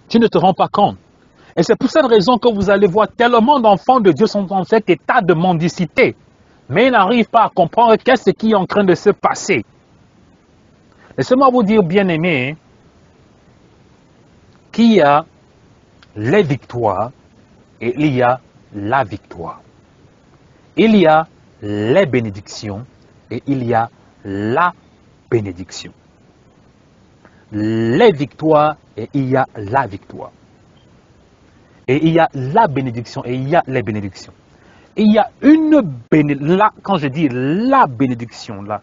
Tu ne te rends pas compte. Et c'est pour cette raison que vous allez voir tellement d'enfants de Dieu sont dans cet état de mendicité. Mais ils n'arrivent pas à comprendre qu'est-ce qui est en train de se passer. Laissez-moi vous dire, bien-aimés, qu'il y a les victoires et il y a la victoire. Il y a les bénédictions et il y a la bénédiction. Les victoires et il y a la victoire. Et il y a la bénédiction et il y a les bénédictions. Il y a une bénédiction, là, quand je dis la bénédiction, là,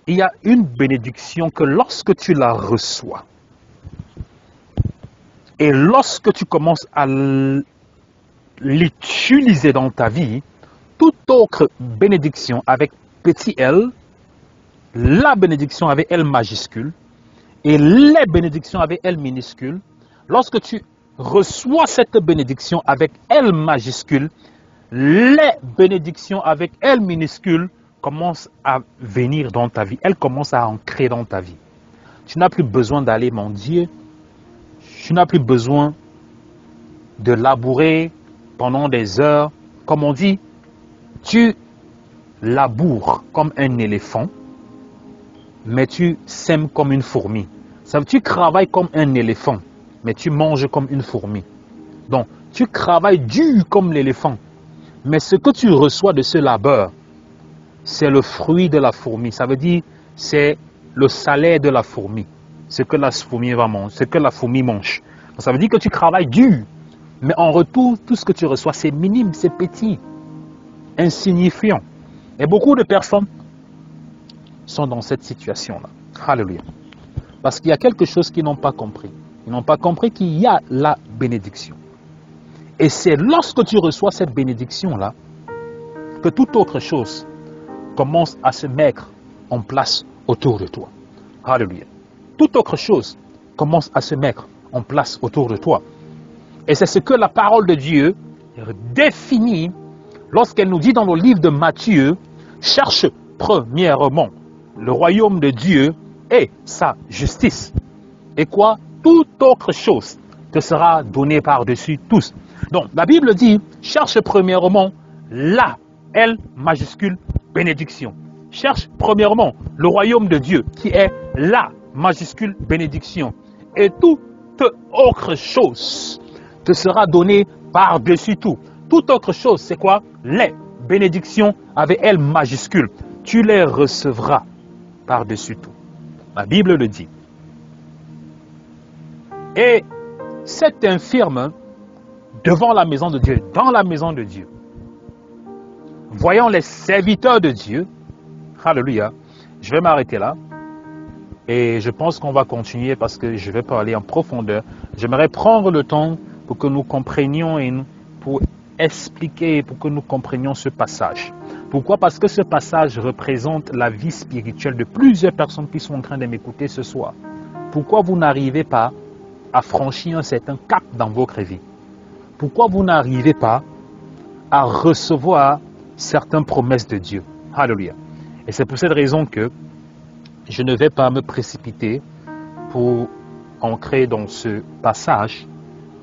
il y a une bénédiction que lorsque tu la reçois, et lorsque tu commences à l'utiliser dans ta vie, toute autre bénédiction avec petit l, la bénédiction avec L majuscule, et les bénédictions avec L minuscule, lorsque tu reçois cette bénédiction avec L majuscule, les bénédictions avec L minuscule commencent à venir dans ta vie. Elles commencent à ancrer dans ta vie. Tu n'as plus besoin d'aller mendier. Tu n'as plus besoin de labourer pendant des heures. Comme on dit, tu laboures comme un éléphant, mais tu sèmes comme une fourmi. Ça veut dire que tu travailles comme un éléphant, mais tu manges comme une fourmi. Donc, tu travailles dur comme l'éléphant, mais ce que tu reçois de ce labeur, c'est le fruit de la fourmi. Ça veut dire, c'est le salaire de la fourmi. Ce que la fourmi va manger, ce que la fourmi mange. Donc, ça veut dire que tu travailles dur, mais en retour, tout ce que tu reçois, c'est minime, c'est petit, insignifiant. Et beaucoup de personnes sont dans cette situation-là. Alléluia. Parce qu'il y a quelque chose qu'ils n'ont pas compris. Ils n'ont pas compris qu'il y a la bénédiction. Et c'est lorsque tu reçois cette bénédiction-là que toute autre chose commence à se mettre en place autour de toi. Alléluia. Toute autre chose commence à se mettre en place autour de toi. Et c'est ce que la parole de Dieu définit lorsqu'elle nous dit dans le livre de Matthieu, cherche premièrement le royaume de Dieu et sa justice. Et quoi? Toute autre chose te sera donnée par-dessus tous. Donc, la Bible dit, cherche premièrement la, L majuscule, bénédiction. Cherche premièrement le royaume de Dieu, qui est la majuscule bénédiction. Et toute autre chose te sera donnée par-dessus tout. Toute autre chose, c'est quoi? Les bénédictions avec L majuscule. Tu les recevras par-dessus tout. La Bible le dit. Et cet infirme, devant la maison de Dieu, dans la maison de Dieu, voyant les serviteurs de Dieu, alléluia, je vais m'arrêter là. Et je pense qu'on va continuer parce que je vais parler en profondeur. J'aimerais prendre le temps pour que nous comprenions et pour expliquer, pour que nous comprenions ce passage. Pourquoi? Parce que ce passage représente la vie spirituelle de plusieurs personnes qui sont en train de m'écouter ce soir. Pourquoi vous n'arrivez pas à franchir un certain cap dans votre vie? Pourquoi vous n'arrivez pas à recevoir certaines promesses de Dieu? Alléluia. Et c'est pour cette raison que je ne vais pas me précipiter pour entrer dans ce passage,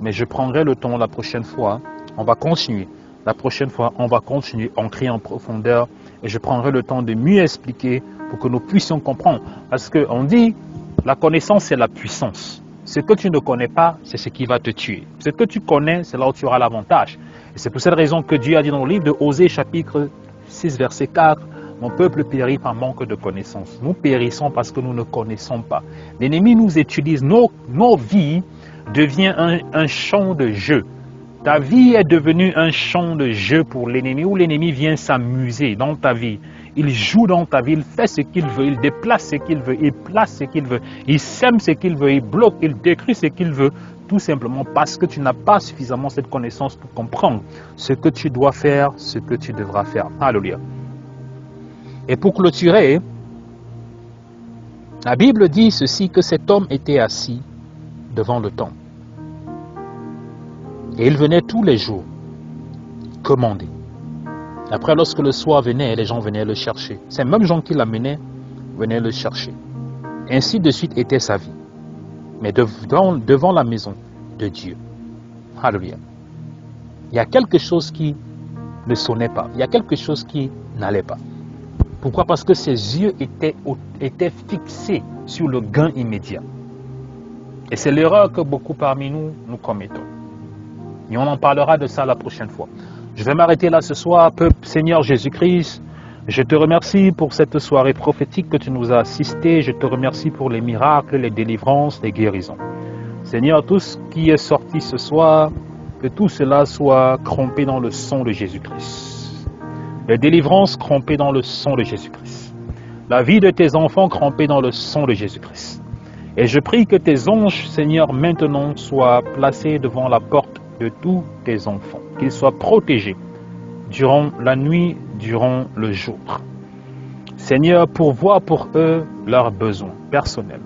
mais je prendrai le temps la prochaine fois. On va continuer. La prochaine fois, on va continuer à entrer en profondeur et je prendrai le temps de mieux expliquer pour que nous puissions comprendre. Parce qu'on dit, la connaissance, c'est la puissance. Ce que tu ne connais pas, c'est ce qui va te tuer. Ce que tu connais, c'est là où tu auras l'avantage. Et c'est pour cette raison que Dieu a dit dans le livre de Osée, chapitre 6, verset 4, « Mon peuple périt par manque de connaissance. » Nous périssons parce que nous ne connaissons pas. L'ennemi nous utilise, nos vies deviennent un champ de jeu. Ta vie est devenue un champ de jeu pour l'ennemi, où l'ennemi vient s'amuser dans ta vie. Il joue dans ta vie, il fait ce qu'il veut, il déplace ce qu'il veut, il place ce qu'il veut, il sème ce qu'il veut, il bloque, il détruit ce qu'il veut, tout simplement parce que tu n'as pas suffisamment cette connaissance pour comprendre ce que tu dois faire, ce que tu devras faire. Alléluia. Et pour clôturer, la Bible dit ceci, que cet homme était assis devant le temple. Et il venait tous les jours commander. Après, lorsque le soir venait, les gens venaient le chercher. Ces mêmes gens qui l'amenaient venaient le chercher. Ainsi de suite était sa vie. Mais devant la maison, de Dieu. Alléluia. Il y a quelque chose qui ne sonnait pas. Il y a quelque chose qui n'allait pas. Pourquoi? Parce que ses yeux étaient fixés sur le gain immédiat. Et c'est l'erreur que beaucoup parmi nous commettons. Et on en parlera de ça la prochaine fois. Je vais m'arrêter là ce soir. Peuple, Seigneur Jésus-Christ, je te remercie pour cette soirée prophétique que tu nous as assisté. Je te remercie pour les miracles, les délivrances, les guérisons. Seigneur, tout ce qui est sorti ce soir, que tout cela soit crampé dans le sang de Jésus-Christ. Les délivrances crampées dans le sang de Jésus-Christ. La vie de tes enfants crampée dans le sang de Jésus-Christ. Et je prie que tes anges, Seigneur, maintenant soient placés devant la porte de tous tes enfants. Qu'ils soient protégés durant la nuit, durant le jour. Seigneur, pourvois pour eux leurs besoins personnels,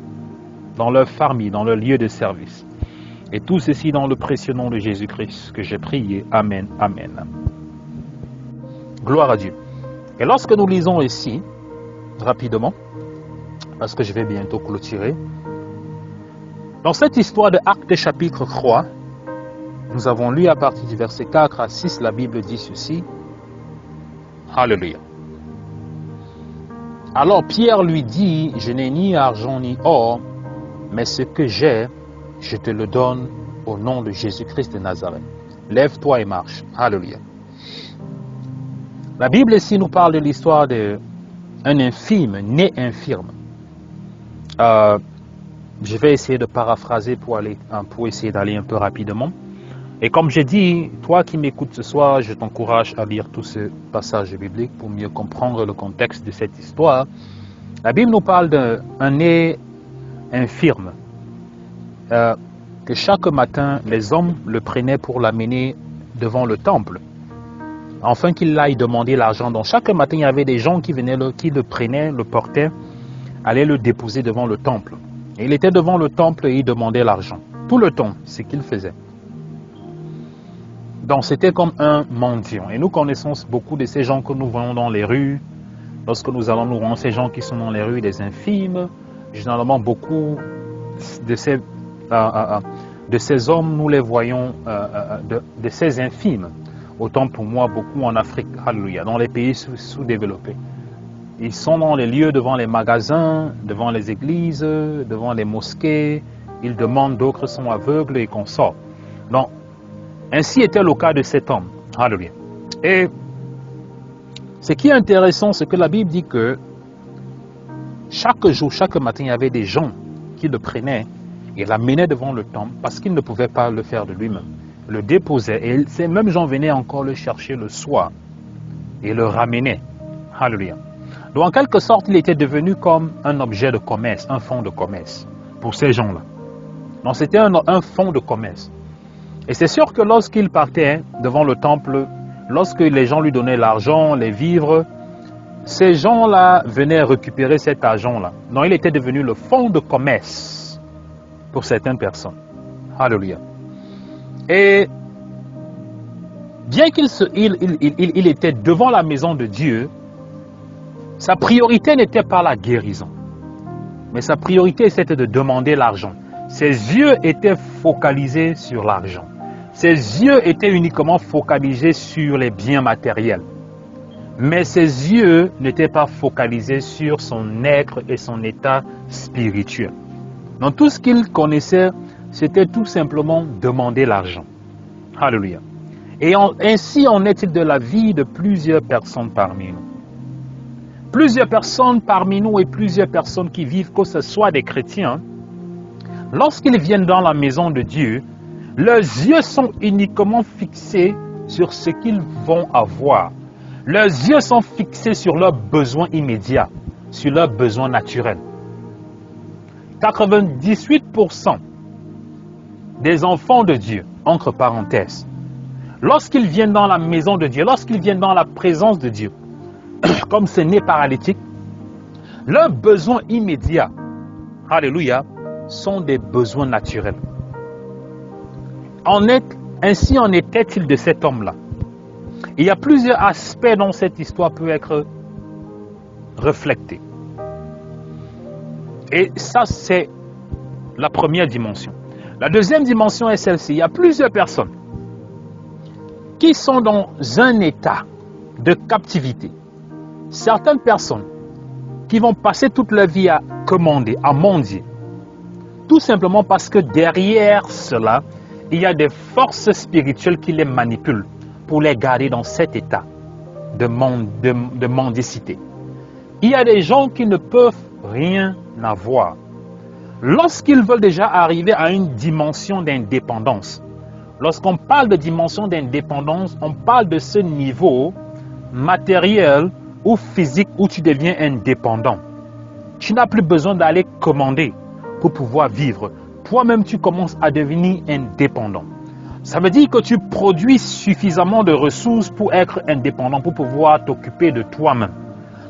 dans leur famille, dans leur lieu de service. Et tout ceci dans le précieux nom de Jésus-Christ que j'ai prié. Amen, amen. Gloire à Dieu. Et lorsque nous lisons ici, rapidement, parce que je vais bientôt clôturer, dans cette histoire de Actes chapitre 3, nous avons lu à partir du verset 4 à 6, la Bible dit ceci. Alléluia. Alors Pierre lui dit, je n'ai ni argent ni or, mais ce que j'ai, je te le donne au nom de Jésus-Christ de Nazareth. Lève-toi et marche. Alléluia. La Bible ici nous parle de l'histoire d'un infirme, né infirme. Je vais essayer de paraphraser pour essayer d'aller un peu rapidement. Et comme j'ai dit, toi qui m'écoutes ce soir, je t'encourage à lire tout ce passage biblique pour mieux comprendre le contexte de cette histoire. La Bible nous parle d'un né infirme. Que chaque matin, les hommes le prenaient pour l'amener devant le temple, afin qu'il aille demander l'argent. Donc chaque matin, il y avait des gens qui venaient, qui le prenaient, le portaient, allaient le déposer devant le temple. Et il était devant le temple et il demandait l'argent. Tout le temps, c'est ce qu'il faisait. Donc c'était comme un mendiant. Et nous connaissons beaucoup de ces gens que nous voyons dans les rues. Lorsque nous allons nous rendre, ces gens qui sont dans les rues, des infirmes, généralement beaucoup de ces hommes, nous les voyons, de ces infirmes. Autant pour moi, beaucoup en Afrique, alléluia, dans les pays sous-développés. Ils sont dans les lieux devant les magasins, devant les églises, devant les mosquées. Ils demandent, d'autres sont aveugles et qu'on sort. Donc, ainsi était le cas de cet homme. Alléluia. Et ce qui est intéressant, c'est que la Bible dit que chaque jour, chaque matin, il y avait des gens qui le prenaient et l'amenaient devant le temple parce qu'il ne pouvait pas le faire de lui-même. Le déposaient et ces mêmes gens venaient encore le chercher le soir et le ramenaient. Alléluia. Donc en quelque sorte, il était devenu comme un objet de commerce, un fonds de commerce pour ces gens-là. Donc c'était un fonds de commerce. Et c'est sûr que lorsqu'il partait devant le temple, lorsque les gens lui donnaient l'argent, les vivres, ces gens-là venaient récupérer cet argent-là. Donc il était devenu le fonds de commerce pour certaines personnes. Alléluia. Et bien qu'il était devant la maison de Dieu, sa priorité n'était pas la guérison. Mais sa priorité, c'était de demander l'argent. Ses yeux étaient focalisés sur l'argent. Ses yeux étaient uniquement focalisés sur les biens matériels. Mais ses yeux n'étaient pas focalisés sur son être et son état spirituel. Donc tout ce qu'il connaissait, c'était tout simplement demander l'argent. Alléluia. Et ainsi en est-il de la vie de plusieurs personnes parmi nous. Plusieurs personnes parmi nous et plusieurs personnes qui vivent, que ce soit des chrétiens, lorsqu'ils viennent dans la maison de Dieu, leurs yeux sont uniquement fixés sur ce qu'ils vont avoir. Leurs yeux sont fixés sur leurs besoins immédiats, sur leurs besoins naturels. 98% des enfants de Dieu, entre parenthèses, lorsqu'ils viennent dans la maison de Dieu, lorsqu'ils viennent dans la présence de Dieu, comme ce n'est paralytique, leurs besoins immédiats, alléluia, sont des besoins naturels. Ainsi en était-il de cet homme-là. Il y a plusieurs aspects dont cette histoire peut être reflétée. Et ça, c'est la première dimension. La deuxième dimension est celle-ci. Il y a plusieurs personnes qui sont dans un état de captivité. Certaines personnes qui vont passer toute leur vie à commander, à mendier. Tout simplement parce que derrière cela, il y a des forces spirituelles qui les manipulent pour les garder dans cet état de mendicité. Il y a des gens qui ne peuvent rien avoir. Lorsqu'ils veulent déjà arriver à une dimension d'indépendance, lorsqu'on parle de dimension d'indépendance, on parle de ce niveau matériel ou physique où tu deviens indépendant. Tu n'as plus besoin d'aller commander pour pouvoir vivre. Toi-même, tu commences à devenir indépendant. Ça veut dire que tu produis suffisamment de ressources pour être indépendant, pour pouvoir t'occuper de toi-même.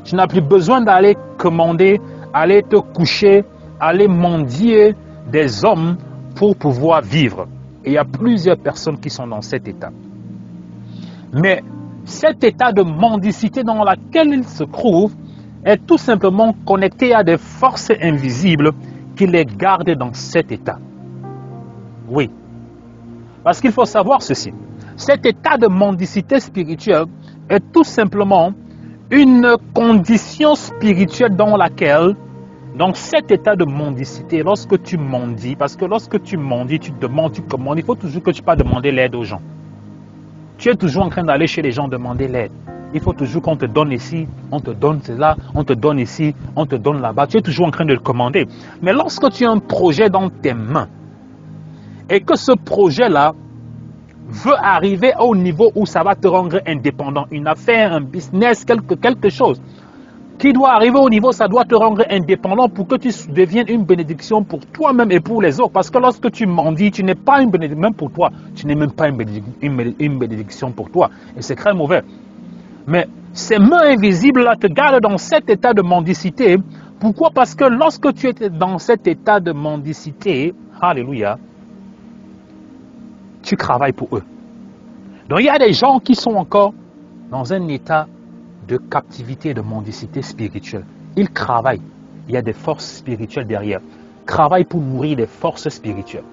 Tu n'as plus besoin d'aller commander, aller te coucher, aller mendier des hommes pour pouvoir vivre. Et il y a plusieurs personnes qui sont dans cet état. Mais cet état de mendicité dans lequel ils se trouvent est tout simplement connecté à des forces invisibles qui les gardent dans cet état. Oui. Parce qu'il faut savoir ceci. Cet état de mendicité spirituelle est tout simplement une condition spirituelle dans laquelle, dans cet état de mendicité, lorsque tu mendies, parce que lorsque tu mendies, tu demandes, tu commandes, il faut toujours que tu pas demander l'aide aux gens. Tu es toujours en train d'aller chez les gens demander l'aide. Il faut toujours qu'on te donne ici, on te donne cela, on te donne ici, on te donne là-bas. Tu es toujours en train de le commander. Mais lorsque tu as un projet dans tes mains et que ce projet-là veut arriver au niveau où ça va te rendre indépendant, une affaire, un business, quelque chose qui doit arriver au niveau, ça doit te rendre indépendant pour que tu deviennes une bénédiction pour toi-même et pour les autres. Parce que lorsque tu mendies, tu n'es pas une bénédiction, même pour toi, tu n'es même pas une bénédiction pour toi. Et c'est très mauvais. Mais ces mains invisibles-là te gardent dans cet état de mendicité. Pourquoi? Parce que lorsque tu es dans cet état de mendicité, alléluia, tu travailles pour eux. Donc il y a des gens qui sont encore dans un état de captivité et de mendicité spirituelle. Ils travaillent. Il y a des forces spirituelles derrière. Ils travaillent pour nourrir des forces spirituelles.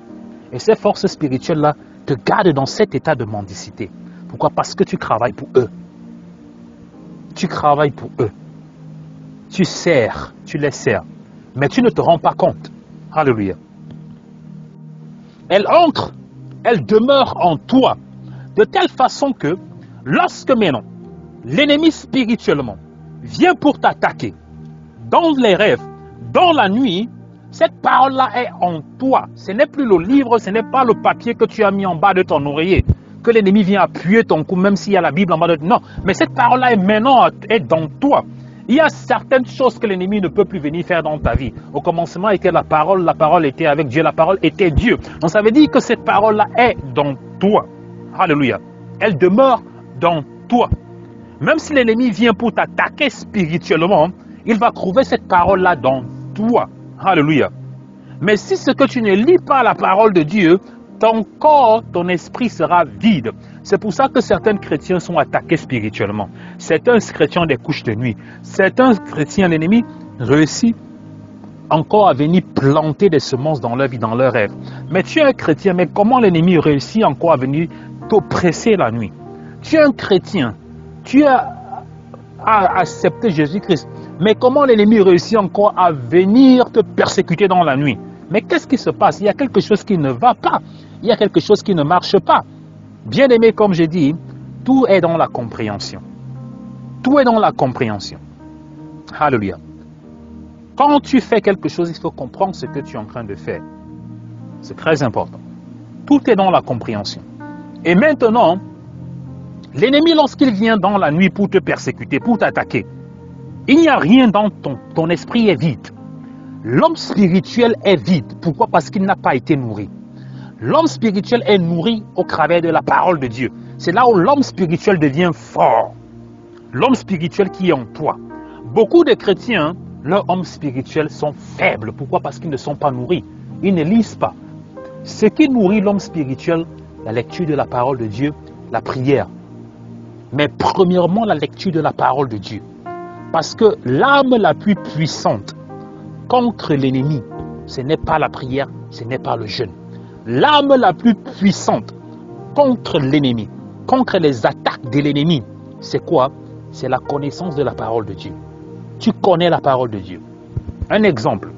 Et ces forces spirituelles-là te gardent dans cet état de mendicité. Pourquoi? Parce que tu travailles pour eux. Tu travailles pour eux. Tu sers, tu les sers. Mais tu ne te rends pas compte. Alléluia. Elle entre, elle demeure en toi. De telle façon que lorsque maintenant, l'ennemi spirituellement vient pour t'attaquer dans les rêves, dans la nuit, cette parole-là est en toi. Ce n'est plus le livre, ce n'est pas le papier que tu as mis en bas de ton oreiller, que l'ennemi vient appuyer ton cou, même s'il y a la Bible en bas de... Non, mais cette parole-là est maintenant dans toi. Il y a certaines choses que l'ennemi ne peut plus venir faire dans ta vie. Au commencement était la parole était avec Dieu, la parole était Dieu. Donc ça veut dire que cette parole-là est dans toi. Alléluia. Elle demeure dans toi. Même si l'ennemi vient pour t'attaquer spirituellement, il va trouver cette parole-là dans toi. Alléluia. Mais si ce que tu ne lis pas la parole de Dieu, ton corps, ton esprit sera vide. C'est pour ça que certains chrétiens sont attaqués spirituellement. Certains chrétiens des couches de nuit. Certains chrétiens, l'ennemi, réussit encore à venir planter des semences dans leur vie, dans leur rêve. Mais tu es un chrétien, mais comment l'ennemi réussit encore à venir t'oppresser la nuit? Tu es un chrétien, tu as accepté Jésus-Christ, mais comment l'ennemi réussit encore à venir te persécuter dans la nuit? Mais qu'est-ce qui se passe? Il y a quelque chose qui ne va pas. Il y a quelque chose qui ne marche pas. Bien aimé, comme j'ai dit, tout est dans la compréhension. Tout est dans la compréhension. Alléluia. Quand tu fais quelque chose, il faut comprendre ce que tu es en train de faire. C'est très important. Tout est dans la compréhension. Et maintenant, l'ennemi, lorsqu'il vient dans la nuit pour te persécuter, pour t'attaquer, il n'y a rien dans ton esprit est vide. L'homme spirituel est vide. Pourquoi? Parce qu'il n'a pas été nourri. L'homme spirituel est nourri au travers de la parole de Dieu. C'est là où l'homme spirituel devient fort. L'homme spirituel qui est en toi. Beaucoup de chrétiens, leurs hommes spirituels sont faibles. Pourquoi? Parce qu'ils ne sont pas nourris. Ils ne lisent pas. Ce qui nourrit l'homme spirituel, la lecture de la parole de Dieu, la prière. Mais premièrement, la lecture de la parole de Dieu. Parce que l'arme la plus puissante contre l'ennemi, ce n'est pas la prière, ce n'est pas le jeûne. L'arme la plus puissante contre l'ennemi, contre les attaques de l'ennemi, c'est quoi? C'est la connaissance de la parole de Dieu. Tu connais la parole de Dieu. Un exemple,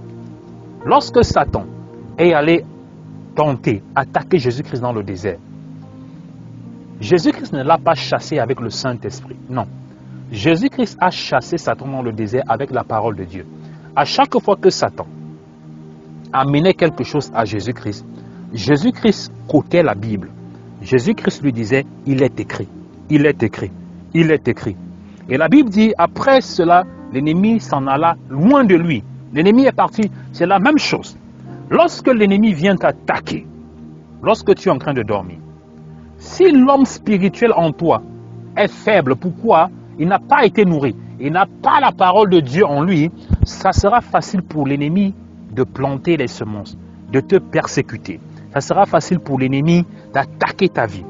lorsque Satan est allé tenter, attaquer Jésus-Christ dans le désert, Jésus-Christ ne l'a pas chassé avec le Saint-Esprit, non. Jésus-Christ a chassé Satan dans le désert avec la parole de Dieu. À chaque fois que Satan amenait quelque chose à Jésus-Christ, Jésus-Christ quotait la Bible. Jésus-Christ lui disait, il est écrit, il est écrit, il est écrit. Et la Bible dit, après cela, l'ennemi s'en alla loin de lui. L'ennemi est parti, c'est la même chose. Lorsque l'ennemi vient t'attaquer, lorsque tu es en train de dormir, si l'homme spirituel en toi est faible, pourquoi? Il n'a pas été nourri, il n'a pas la parole de Dieu en lui, ça sera facile pour l'ennemi de planter les semences, de te persécuter. Ça sera facile pour l'ennemi d'attaquer ta vie.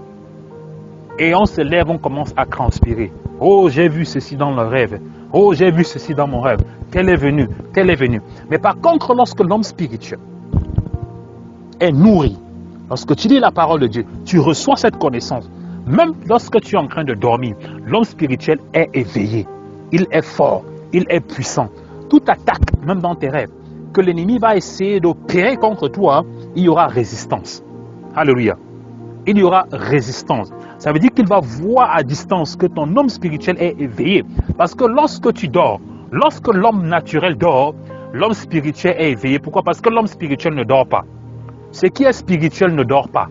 Et on se lève, on commence à transpirer. Oh, j'ai vu ceci dans le rêve. Oh, j'ai vu ceci dans mon rêve. Tel est venu, tel est venu. Mais par contre, lorsque l'homme spirituel est nourri, lorsque tu lis la parole de Dieu, tu reçois cette connaissance. Même lorsque tu es en train de dormir, l'homme spirituel est éveillé. Il est fort, il est puissant. Toute attaque, même dans tes rêves, que l'ennemi va essayer d'opérer contre toi, il y aura résistance. Alléluia. Il y aura résistance. Ça veut dire qu'il va voir à distance que ton homme spirituel est éveillé. Parce que lorsque tu dors, lorsque l'homme naturel dort, l'homme spirituel est éveillé. Pourquoi? Parce que l'homme spirituel ne dort pas. Ce qui est spirituel ne dort pas.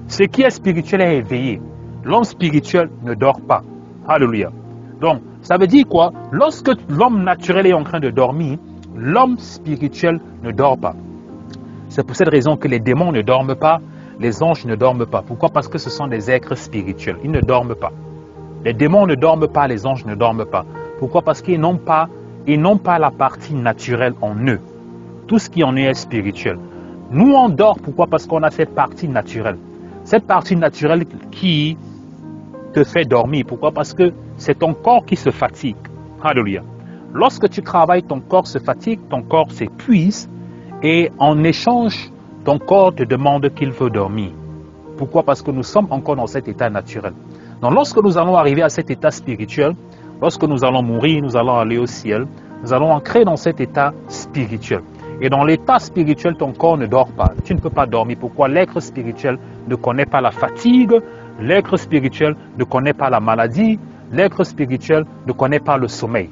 Ce qui est spirituel est éveillé. L'homme spirituel ne dort pas. Alléluia. Donc, ça veut dire quoi? Lorsque l'homme naturel est en train de dormir, l'homme spirituel ne dort pas. C'est pour cette raison que les démons ne dorment pas, les anges ne dorment pas. Pourquoi? Parce que ce sont des êtres spirituels. Ils ne dorment pas. Les démons ne dorment pas, les anges ne dorment pas. Pourquoi? Parce qu'ils n'ont pas la partie naturelle en eux. Tout ce qui en est spirituel. Nous, on dort. Pourquoi? Parce qu'on a cette partie naturelle. Cette partie naturelle qui te fait dormir. Pourquoi? Parce que c'est ton corps qui se fatigue. Alléluia. Lorsque tu travailles, ton corps se fatigue, ton corps s'épuise et en échange, ton corps te demande qu'il veut dormir. Pourquoi? Parce que nous sommes encore dans cet état naturel. Donc lorsque nous allons arriver à cet état spirituel, lorsque nous allons mourir, nous allons aller au ciel, nous allons entrer dans cet état spirituel. Et dans l'état spirituel, ton corps ne dort pas. Tu ne peux pas dormir. Pourquoi? L'être spirituel ne connaît pas la fatigue, l'être spirituel ne connaît pas la maladie, l'être spirituel ne connaît pas le sommeil.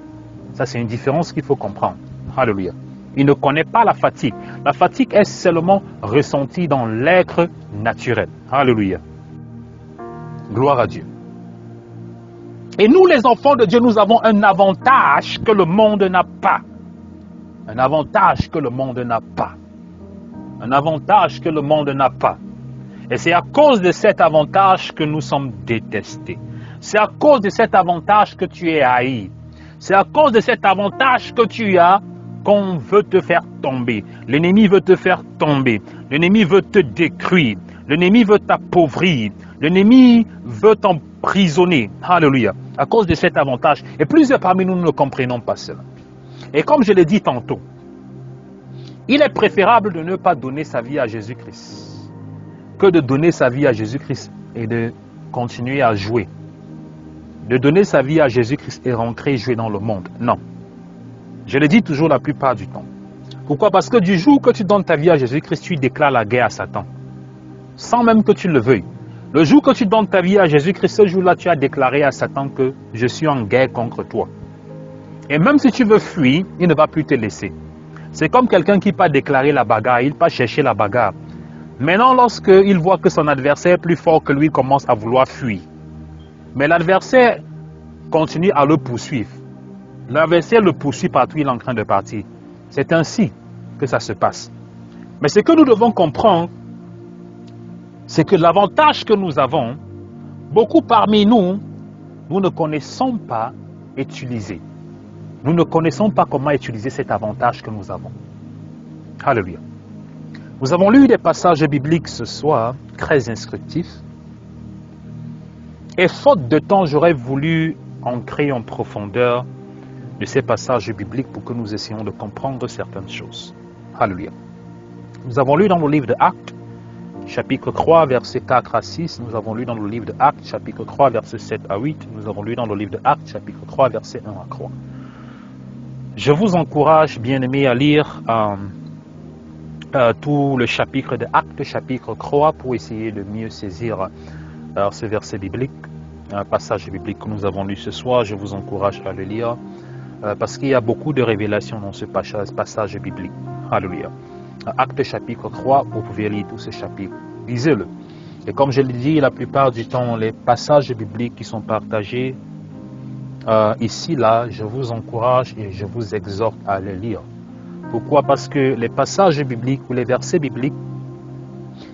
Ça, c'est une différence qu'il faut comprendre. Alléluia. Il ne connaît pas la fatigue. La fatigue est seulement ressentie dans l'être naturel. Alléluia. Gloire à Dieu. Et nous, les enfants de Dieu, nous avons un avantage que le monde n'a pas. Un avantage que le monde n'a pas. Un avantage que le monde n'a pas. Et c'est à cause de cet avantage que nous sommes détestés. C'est à cause de cet avantage que tu es haï. C'est à cause de cet avantage que tu as qu'on veut te faire tomber. L'ennemi veut te faire tomber. L'ennemi veut te détruire. L'ennemi veut t'appauvrir. L'ennemi veut t'emprisonner. Alléluia. À cause de cet avantage. Et plusieurs parmi nous ne comprenons pas cela. Et comme je l'ai dit tantôt, il est préférable de ne pas donner sa vie à Jésus-Christ que de donner sa vie à Jésus-Christ et de continuer à jouer. De donner sa vie à Jésus-Christ et rentrer jouer dans le monde. Non. Je le dis toujours la plupart du temps. Pourquoi? Parce que du jour que tu donnes ta vie à Jésus-Christ, tu déclares la guerre à Satan. Sans même que tu le veuilles. Le jour que tu donnes ta vie à Jésus-Christ, ce jour-là, tu as déclaré à Satan que je suis en guerre contre toi. Et même si tu veux fuir, il ne va plus te laisser. C'est comme quelqu'un qui part déclarer la bagarre, il part chercher la bagarre. Maintenant, lorsqu'il voit que son adversaire est plus fort que lui, il commence à vouloir fuir. Mais l'adversaire continue à le poursuivre. L'adversaire le poursuit partout, il est en train de partir. C'est ainsi que ça se passe. Mais ce que nous devons comprendre, c'est que l'avantage que nous avons, beaucoup parmi nous, nous ne connaissons pas utiliser. Nous ne connaissons pas comment utiliser cet avantage que nous avons. Alléluia. Nous avons lu des passages bibliques ce soir, très instructifs. Et faute de temps, j'aurais voulu entrer en profondeur de ces passages bibliques pour que nous essayions de comprendre certaines choses. Alléluia. Nous avons lu dans le livre de Actes, chapitre 3, versets 4 à 6, nous avons lu dans le livre de Actes, chapitre 3, versets 7 à 8, nous avons lu dans le livre de Actes, chapitre 3, versets 1 à 3. Je vous encourage, bien-aimés, à lire tout le chapitre de Actes, chapitre 3, pour essayer de mieux saisir ce verset biblique, un passage biblique que nous avons lu ce soir. Je vous encourage à le lire, parce qu'il y a beaucoup de révélations dans ce passage biblique. Alléluia. Actes chapitre 3, vous pouvez lire tout ce chapitre. Lisez-le. Et comme je l'ai dit, la plupart du temps, les passages bibliques qui sont partagés ici, là, je vous encourage et je vous exhorte à les lire. Pourquoi? Parce que les passages bibliques ou les versets bibliques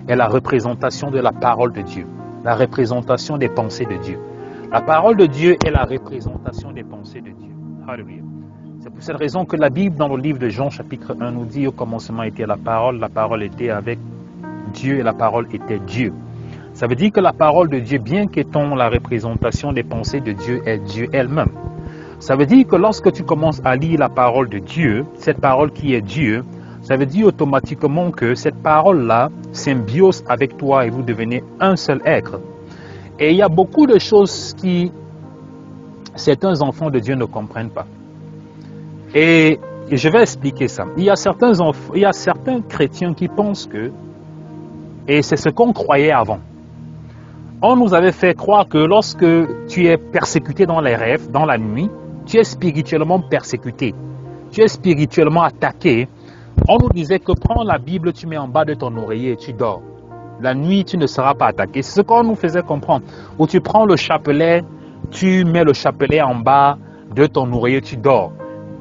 est la représentation de la parole de Dieu, la représentation des pensées de Dieu. La parole de Dieu est la représentation des pensées de Dieu. Alléluia. C'est pour cette raison que la Bible, dans le livre de Jean, chapitre 1, nous dit au commencement était la parole était avec Dieu et la parole était Dieu. Ça veut dire que la parole de Dieu, bien qu'étant la représentation des pensées de Dieu, est Dieu elle-même. Ça veut dire que lorsque tu commences à lire la parole de Dieu, cette parole qui est Dieu, ça veut dire automatiquement que cette parole-là symbiose avec toi et vous devenez un seul être. Et il y a beaucoup de choses qui certains enfants de Dieu ne comprennent pas. Et je vais expliquer ça. Il y a certains chrétiens qui pensent que, et c'est ce qu'on croyait avant, on nous avait fait croire que lorsque tu es persécuté dans les rêves, dans la nuit, tu es spirituellement persécuté, tu es spirituellement attaqué. On nous disait que prends la Bible, tu mets en bas de ton oreiller et tu dors. La nuit, tu ne seras pas attaqué. C'est ce qu'on nous faisait comprendre. Ou tu prends le chapelet, tu mets le chapelet en bas de ton oreiller, tu dors.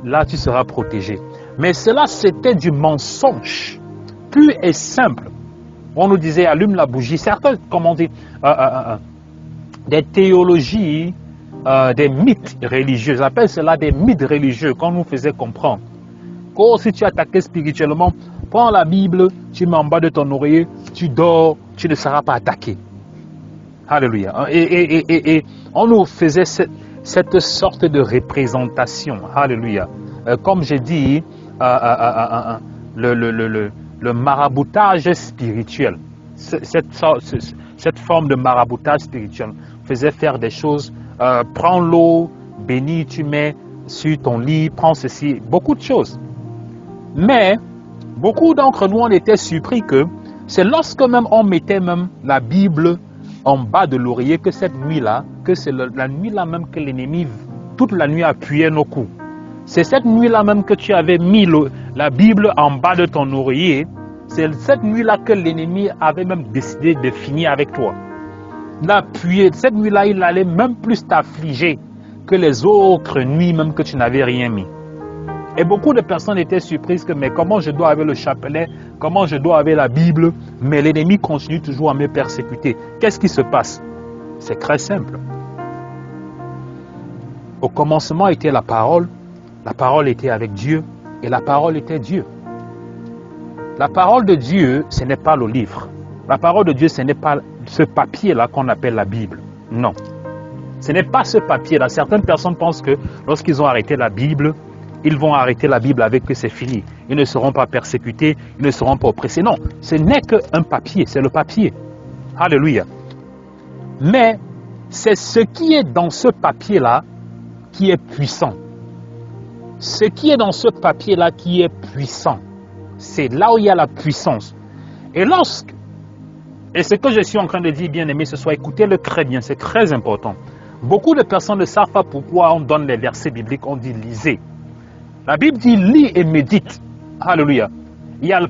Là, tu seras protégé. Mais cela, c'était du mensonge, pur et simple. On nous disait, allume la bougie. Certains, comment dire, des théologies, des mythes religieux. J'appelle cela des mythes religieux qu'on nous faisait comprendre. Que si tu es attaqué spirituellement, prends la Bible, tu mets en bas de ton oreiller, tu dors, tu ne seras pas attaqué. Alléluia. Et on nous faisait cette sorte de représentation. Alléluia. Comme j'ai dit, le maraboutage spirituel, cette forme de maraboutage spirituel faisait faire des choses. Prends l'eau, bénis, tu mets sur ton lit, prends ceci, beaucoup de choses. Mais beaucoup d'entre nous, on était surpris que c'est lorsque même on mettait même la Bible en bas de l'oreiller que cette nuit-là, que c'est la nuit-là même que l'ennemi, toute la nuit, appuyait nos coups. C'est cette nuit-là même que tu avais mis la Bible en bas de ton oreiller. C'est cette nuit-là que l'ennemi avait même décidé de finir avec toi. L'appuyer, cette nuit-là, il allait même plus t'affliger que les autres nuits même que tu n'avais rien mis. Et beaucoup de personnes étaient surprises que, mais comment je dois avoir le chapelet, comment je dois avoir la Bible, mais l'ennemi continue toujours à me persécuter. Qu'est-ce qui se passe? C'est très simple. Au commencement était la parole était avec Dieu, et la parole était Dieu. La parole de Dieu, ce n'est pas le livre. La parole de Dieu, ce n'est pas ce papier-là qu'on appelle la Bible. Non. Ce n'est pas ce papier-là. Certaines personnes pensent que lorsqu'ils ont arrêté la Bible, ils vont arrêter la Bible avec que c'est fini. Ils ne seront pas persécutés, ils ne seront pas oppressés. Non, ce n'est qu'un papier, c'est le papier. Alléluia. Mais c'est ce qui est dans ce papier-là qui est puissant. Ce qui est dans ce papier-là qui est puissant. C'est là où il y a la puissance. Et ce que je suis en train de dire, bien aimé, ce soit écoutez-le très bien, c'est très important. Beaucoup de personnes ne savent pas pourquoi on donne les versets bibliques, on dit lisez. La Bible dit lis et médite. Alléluia.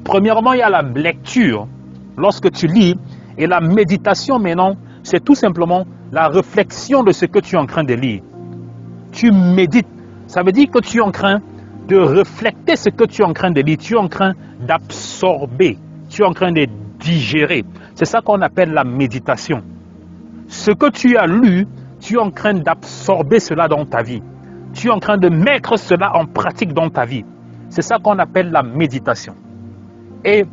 Premièrement, il y a la lecture lorsque tu lis, et la méditation maintenant, c'est tout simplement la réflexion de ce que tu es en train de lire. Tu médites. Ça veut dire que tu es en train de refléter ce que tu es en train de lire. Tu es en train d'absorber. Tu es en train de digérer. C'est ça qu'on appelle la méditation. Ce que tu as lu, tu es en train d'absorber cela dans ta vie. Tu es en train de mettre cela en pratique dans ta vie. C'est ça qu'on appelle la méditation. Et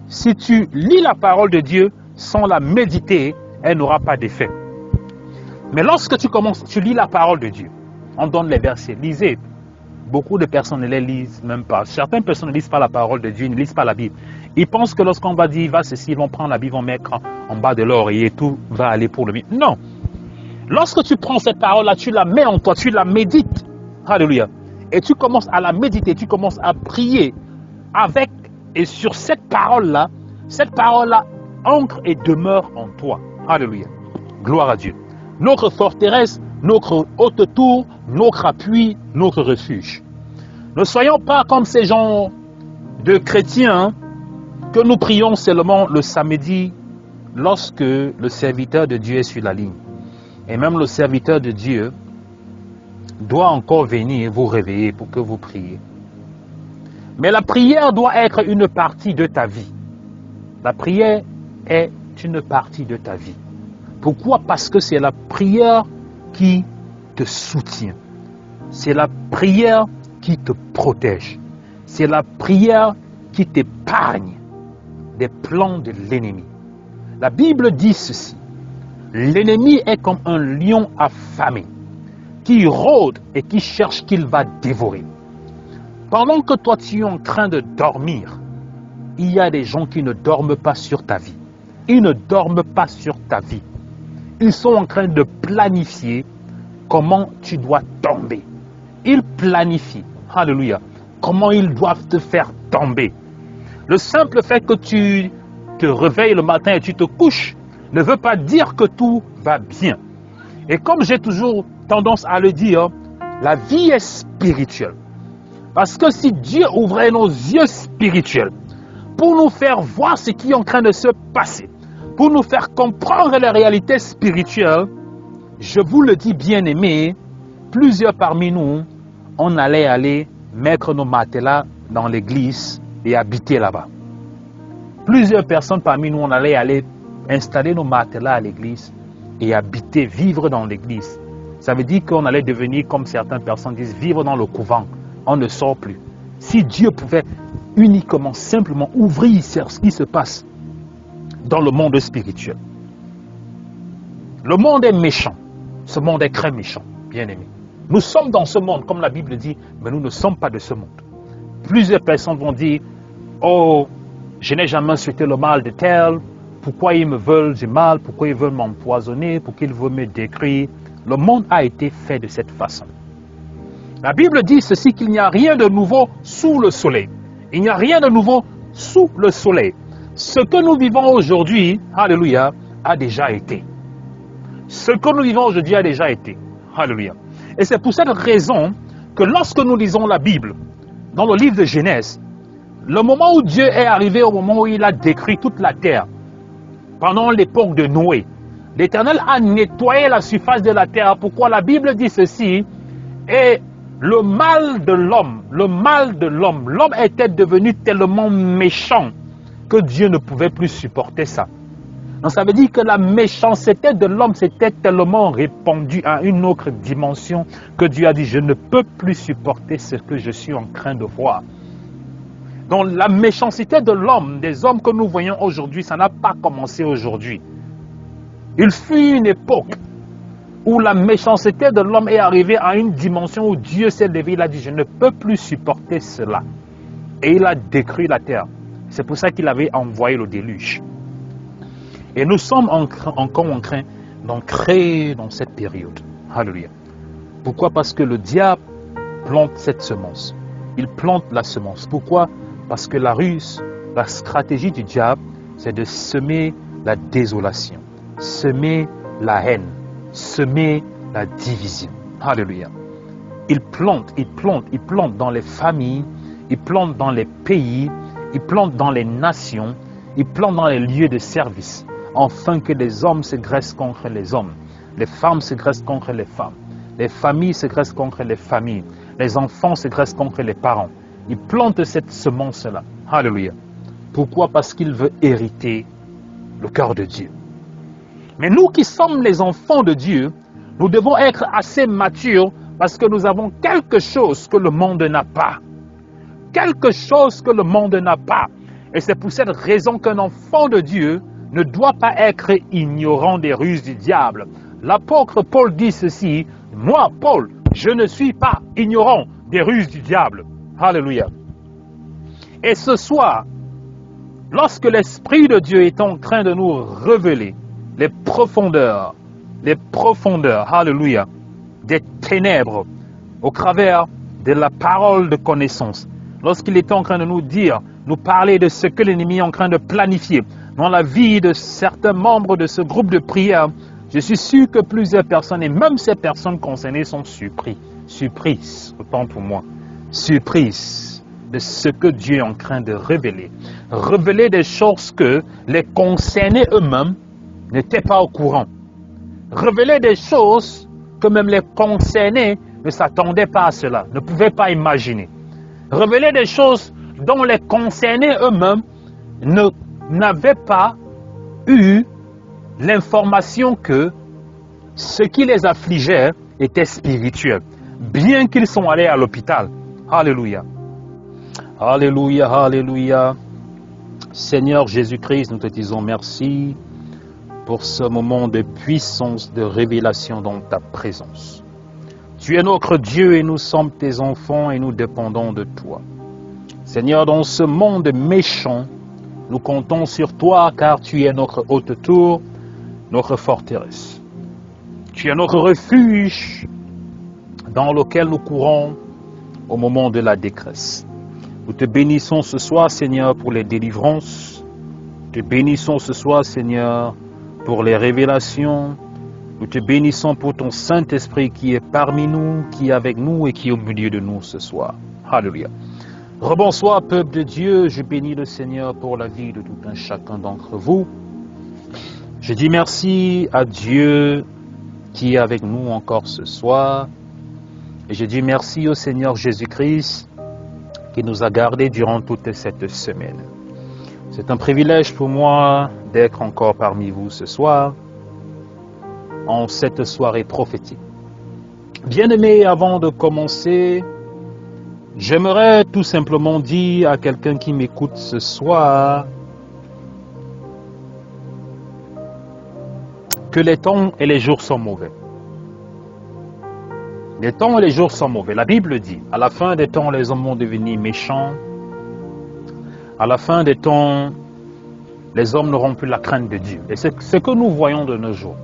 si tu lis la parole de Dieu sans la méditer, elle n'aura pas d'effet. Mais lorsque tu lis la parole de Dieu, on donne les versets, lisez, beaucoup de personnes ne les lisent même pas. Certaines personnes ne lisent pas la parole de Dieu, ne lisent pas la Bible. Ils pensent que lorsqu'on va dire, va ceci, ils vont prendre la Bible, ils vont mettre en bas de l'oreiller et tout va aller pour le bien. Non. Lorsque tu prends cette parole-là, tu la mets en toi, tu la médites. Alléluia. Et tu commences à la méditer, tu commences à prier avec et sur cette parole-là ancre et demeure en toi. Alléluia. Gloire à Dieu. Notre forteresse, notre haute tour, notre appui, notre refuge. Ne soyons pas comme ces gens de chrétiens que nous prions seulement le samedi lorsque le serviteur de Dieu est sur la ligne. Et même le serviteur de Dieu doit encore venir vous réveiller pour que vous priez. Mais la prière doit être une partie de ta vie. La prière est une partie de ta vie. Pourquoi? Parce que c'est la prière qui te soutient. C'est la prière qui te protège. C'est la prière qui t'épargne des plans de l'ennemi. La Bible dit ceci. L'ennemi est comme un lion affamé qui rôde et qui cherche qu'il va dévorer. Pendant que toi tu es en train de dormir, il y a des gens qui ne dorment pas sur ta vie. Ils ne dorment pas sur ta vie. Ils sont en train de planifier comment tu dois tomber. Ils planifient, alléluia, comment ils doivent te faire tomber. Le simple fait que tu te réveilles le matin et tu te couches ne veut pas dire que tout va bien. Et comme j'ai toujours tendance à le dire, la vie est spirituelle. Parce que si Dieu ouvrait nos yeux spirituels pour nous faire voir ce qui est en train de se passer, pour nous faire comprendre les réalités spirituelles, je vous le dis bien aimé, plusieurs parmi nous, on allait aller mettre nos matelas dans l'église et habiter là-bas. Plusieurs personnes parmi nous, on allait aller installer nos matelas à l'église et habiter, vivre dans l'église. Ça veut dire qu'on allait devenir, comme certaines personnes disent, vivre dans le couvent. On ne sort plus. Si Dieu pouvait uniquement, simplement ouvrir ce qui se passe dans le monde spirituel. Le monde est méchant. Ce monde est très méchant, bien aimé. Nous sommes dans ce monde, comme la Bible dit, mais nous ne sommes pas de ce monde. Plusieurs personnes vont dire, oh, je n'ai jamais souhaité le mal de tel, pourquoi ils me veulent du mal, pourquoi ils veulent m'empoisonner, pourquoi ils veulent me détruire. Le monde a été fait de cette façon. La Bible dit ceci, qu'il n'y a rien de nouveau sous le soleil. Il n'y a rien de nouveau sous le soleil. Ce que nous vivons aujourd'hui, alléluia, a déjà été. Ce que nous vivons aujourd'hui a déjà été. Alléluia. Et c'est pour cette raison que lorsque nous lisons la Bible, dans le livre de Genèse, le moment où Dieu est arrivé, au moment où il a détruit toute la terre, pendant l'époque de Noé, l'Éternel a nettoyé la surface de la terre. Pourquoi la Bible dit ceci? Et le mal de l'homme, l'homme était devenu tellement méchant que Dieu ne pouvait plus supporter ça. Donc ça veut dire que la méchanceté de l'homme s'était tellement répandue à une autre dimension que Dieu a dit, je ne peux plus supporter ce que je suis en train de voir. Donc la méchanceté de l'homme, des hommes que nous voyons aujourd'hui, ça n'a pas commencé aujourd'hui. Il fut une époque où la méchanceté de l'homme est arrivée à une dimension où Dieu s'est levé, il a dit, je ne peux plus supporter cela. Et il a détruit la terre. C'est pour ça qu'il avait envoyé le déluge. Et nous sommes encore en train d'ancrer dans cette période. Alléluia. Pourquoi? Parce que le diable plante cette semence. Il plante la semence. Pourquoi? Parce que la ruse, la stratégie du diable, c'est de semer la désolation, semer la haine, semer la division. Alléluia. Il plante dans les familles, il plante dans les pays, il plante dans les nations, il plante dans les lieux de service, afin que les hommes se graissent contre les hommes, les femmes se graissent contre les femmes, les familles se graissent contre les familles, les enfants se graissent contre les parents. Il plante cette semence-là. Alléluia. Pourquoi? Parce qu'il veut hériter le cœur de Dieu. Mais nous qui sommes les enfants de Dieu, nous devons être assez matures parce que nous avons quelque chose que le monde n'a pas. Quelque chose que le monde n'a pas. Et c'est pour cette raison qu'un enfant de Dieu ne doit pas être ignorant des ruses du diable. L'apôtre Paul dit ceci, moi, Paul, je ne suis pas ignorant des ruses du diable. Alléluia. Et ce soir, lorsque l'Esprit de Dieu est en train de nous révéler les profondeurs, alléluia, des ténèbres au travers de la parole de connaissance, lorsqu'il est en train de nous dire, nous parler de ce que l'ennemi est en train de planifier dans la vie de certains membres de ce groupe de prière, je suis sûr que plusieurs personnes, et même ces personnes concernées, sont surprises, autant pour moi, surprises de ce que Dieu est en train de révéler. Révéler des choses que les concernés eux-mêmes n'étaient pas au courant. Révéler des choses que même les concernés ne s'attendaient pas à cela, ne pouvaient pas imaginer. Révéler des choses dont les concernés eux-mêmes n'avaient pas eu l'information que ce qui les affligeait était spirituel, bien qu'ils sont allés à l'hôpital. Alléluia. Alléluia, alléluia. Seigneur Jésus-Christ, nous te disons merci pour ce moment de puissance, de révélation dans ta présence. Tu es notre Dieu et nous sommes tes enfants et nous dépendons de toi. Seigneur, dans ce monde méchant, nous comptons sur toi car tu es notre haute tour, notre forteresse. Tu es notre refuge dans lequel nous courons au moment de la détresse. Nous te bénissons ce soir, Seigneur, pour les délivrances. Nous te bénissons ce soir, Seigneur, pour les révélations. Nous te bénissons pour ton Saint-Esprit qui est parmi nous, qui est avec nous et qui est au milieu de nous ce soir. Alléluia. Rebonsoir, peuple de Dieu. Je bénis le Seigneur pour la vie de tout un chacun d'entre vous. Je dis merci à Dieu qui est avec nous encore ce soir. Et je dis merci au Seigneur Jésus-Christ qui nous a gardés durant toute cette semaine. C'est un privilège pour moi d'être encore parmi vous ce soir, en cette soirée prophétique. Bien-aimés, avant de commencer, j'aimerais tout simplement dire à quelqu'un qui m'écoute ce soir que les temps et les jours sont mauvais. Les temps et les jours sont mauvais. La Bible dit, à la fin des temps, les hommes vont devenir méchants. À la fin des temps, les hommes n'auront plus la crainte de Dieu. Et c'est ce que nous voyons de nos jours.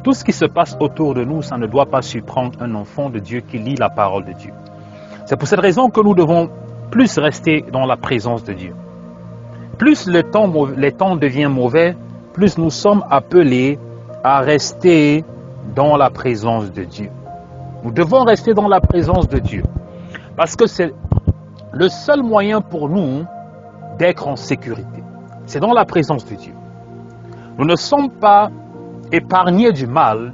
Tout ce qui se passe autour de nous, ça ne doit pas surprendre un enfant de Dieu qui lit la parole de Dieu. C'est pour cette raison que nous devons plus rester dans la présence de Dieu. Plus les temps deviennent mauvais, plus nous sommes appelés à rester dans la présence de Dieu. Nous devons rester dans la présence de Dieu. Parce que c'est le seul moyen pour nous d'être en sécurité. C'est dans la présence de Dieu. Nous ne sommes pas épargnés du mal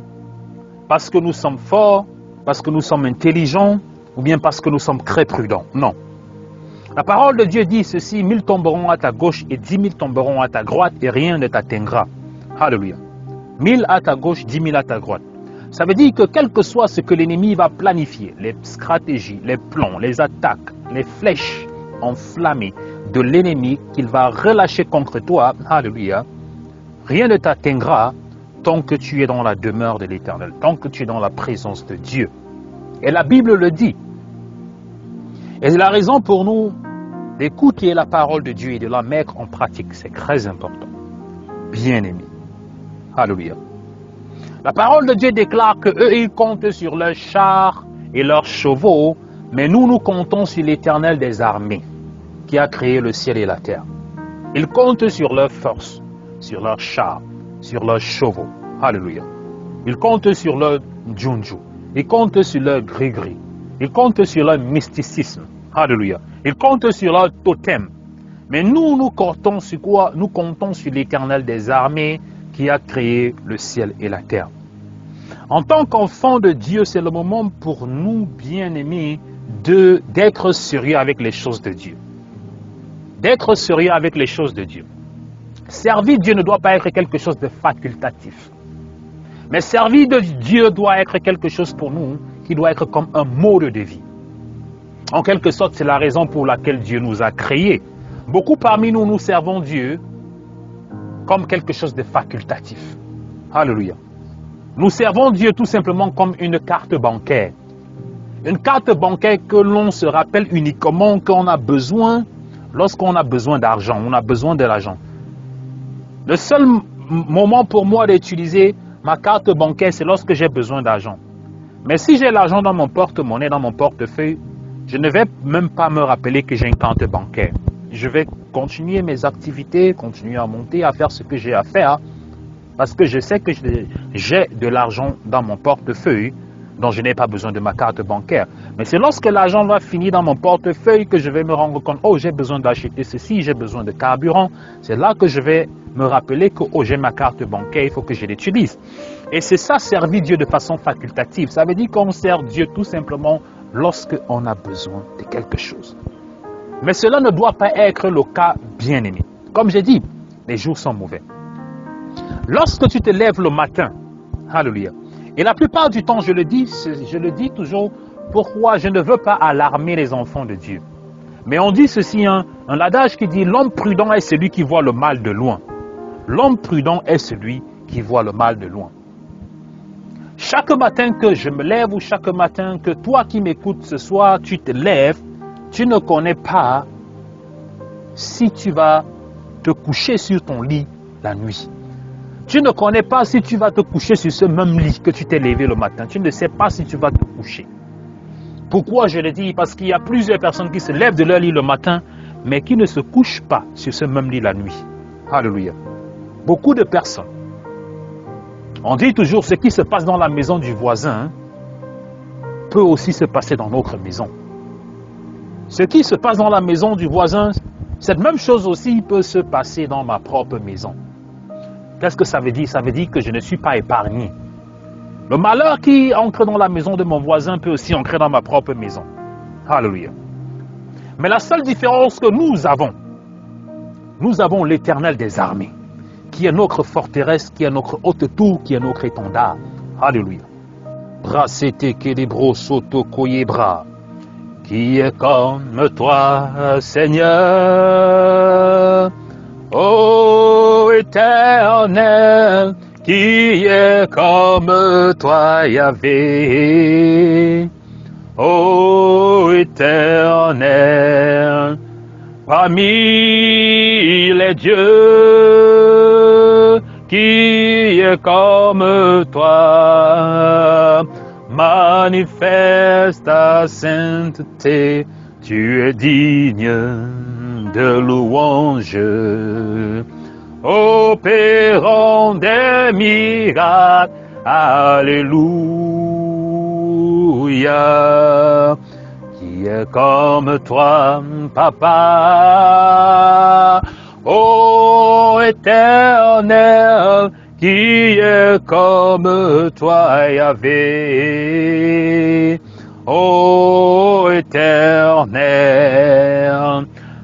parce que nous sommes forts, parce que nous sommes intelligents, ou bien parce que nous sommes très prudents. Non. La parole de Dieu dit ceci, 1000 tomberont à ta gauche et 10 000 tomberont à ta droite et rien ne t'atteindra. Alléluia. 1000 à ta gauche, 10 000 à ta droite. Ça veut dire que quel que soit ce que l'ennemi va planifier, les stratégies, les plans, les attaques, les flèches enflammées de l'ennemi qu'il va relâcher contre toi, alléluia, rien ne t'atteindra tant que tu es dans la demeure de l'Éternel, tant que tu es dans la présence de Dieu. Et la Bible le dit. Et c'est la raison pour nous d'écouter la parole de Dieu et de la mettre en pratique. C'est très important. Bien-aimés. Alléluia. La parole de Dieu déclare qu'eux, ils comptent sur leurs chars et leurs chevaux, mais nous comptons sur l'Éternel des armées, qui a créé le ciel et la terre. Ils comptent sur leur force, sur leurs chars, sur leurs chevaux. Alléluia. Ils comptent sur leur djunju. Ils comptent sur leur gris-gris. Ils comptent sur leur mysticisme. Alléluia. Ils comptent sur leur totem. Mais nous comptons sur quoi? Nous comptons sur l'Éternel des armées qui a créé le ciel et la terre. En tant qu'enfants de Dieu, c'est le moment pour nous, bien-aimés, d'être sérieux avec les choses de Dieu. D'être sérieux avec les choses de Dieu. Servir Dieu ne doit pas être quelque chose de facultatif. Mais servir de Dieu doit être quelque chose pour nous qui doit être comme un mode de vie. En quelque sorte, c'est la raison pour laquelle Dieu nous a créés. Beaucoup parmi nous, nous servons Dieu comme quelque chose de facultatif. Alléluia. Nous servons Dieu tout simplement comme une carte bancaire. Une carte bancaire que l'on se rappelle uniquement qu'on a besoin lorsqu'on a besoin d'argent, on a besoin de l'argent. Le seul moment pour moi d'utiliser ma carte bancaire, c'est lorsque j'ai besoin d'argent. Mais si j'ai l'argent dans mon porte-monnaie, dans mon portefeuille, je ne vais même pas me rappeler que j'ai une carte bancaire. Je vais continuer mes activités, continuer à monter, à faire ce que j'ai à faire, parce que je sais que j'ai de l'argent dans mon portefeuille, dont je n'ai pas besoin de ma carte bancaire. Mais c'est lorsque l'argent va finir dans mon portefeuille que je vais me rendre compte, oh, j'ai besoin d'acheter ceci, j'ai besoin de carburant. C'est là que je vais me rappeler que, oh, j'ai ma carte bancaire, il faut que je l'utilise. Et c'est ça, servir Dieu de façon facultative. Ça veut dire qu'on sert Dieu tout simplement lorsqu'on a besoin de quelque chose. Mais cela ne doit pas être le cas, bien-aimé. Comme j'ai dit, les jours sont mauvais. Lorsque tu te lèves le matin, alléluia, et la plupart du temps, je le dis toujours, pourquoi je ne veux pas alarmer les enfants de Dieu. Mais on dit ceci, un adage qui dit, l'homme prudent est celui qui voit le mal de loin. L'homme prudent est celui qui voit le mal de loin. Chaque matin que je me lève ou chaque matin que toi qui m'écoutes ce soir, tu te lèves, tu ne connais pas si tu vas te coucher sur ton lit la nuit. Tu ne connais pas si tu vas te coucher sur ce même lit que tu t'es levé le matin. Tu ne sais pas si tu vas te coucher. Pourquoi je le dis? Parce qu'il y a plusieurs personnes qui se lèvent de leur lit le matin, mais qui ne se couchent pas sur ce même lit la nuit. Alléluia. Beaucoup de personnes. On dit toujours ce qui se passe dans la maison du voisin peut aussi se passer dans notre maison. Ce qui se passe dans la maison du voisin, cette même chose aussi peut se passer dans ma propre maison. Qu'est-ce que ça veut dire? Ça veut dire que je ne suis pas épargné. Le malheur qui entre dans la maison de mon voisin peut aussi entrer dans ma propre maison. Alléluia. Mais la seule différence que nous avons l'Éternel des armées, qui est notre forteresse, qui est notre haute tour, qui est notre étendard. Alléluia. Brasete kelebro soto koyebra, qui est comme toi, Seigneur. Ô Éternel, qui est comme toi, Yahvé. Ô Éternel, parmi les dieux, qui est comme toi, manifeste ta sainteté, tu es digne de louange, opérant des miracles, alléluia, qui est comme toi, Papa, ô Éternel, qui est comme toi, Yahvé, ô Éternel,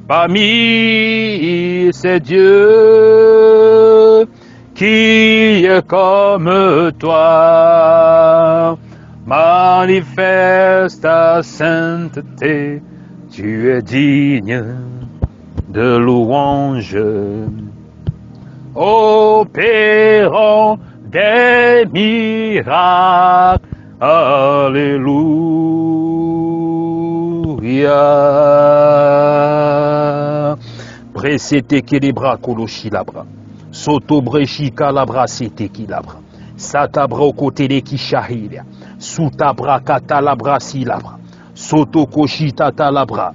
parmi ces dieux, qui est comme toi, manifeste ta sainteté, tu es digne de louange, opérant des miracles, alléluia. Presete kelebra koloshilabra, soto breshi kalabra sete kilabra, satabra au côté de kishahilia, sutabra katalabra silabra, soto koshita talabra,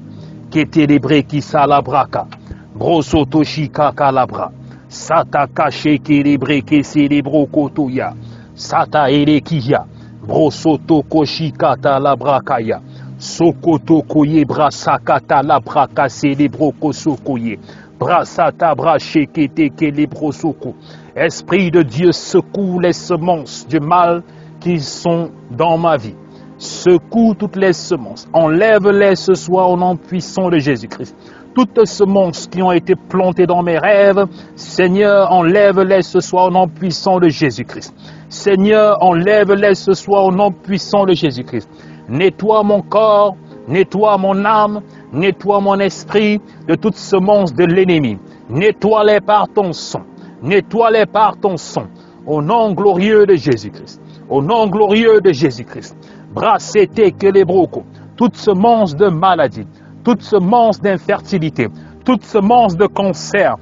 ketelebre kisalabraka, brosoto shika kalabra, sata kache kelebre keselebro kotoya, sata elekiya, brosoto koshika talabrakaya, sokoto koye brasakata labraka selebro kosokoye, brasata brachekete kelebro soko. Esprit de Dieu, secoue les semences du mal qui sont dans ma vie. Secoue toutes les semences. Enlève-les ce soir au nom puissant de Jésus-Christ. Toutes semences qui ont été plantées dans mes rêves, Seigneur, enlève-les ce soir au nom puissant de Jésus-Christ. Seigneur, enlève-les ce soir au nom puissant de Jésus-Christ. Nettoie mon corps, nettoie mon âme, nettoie mon esprit de toute semence de l'ennemi. Nettoie-les par ton sang. Nettoie-les par ton sang. Au nom glorieux de Jésus-Christ. Au nom glorieux de Jésus-Christ. Brassete Kelebroko, toute semence de maladie, toute semence d'infertilité, toute semence de cancer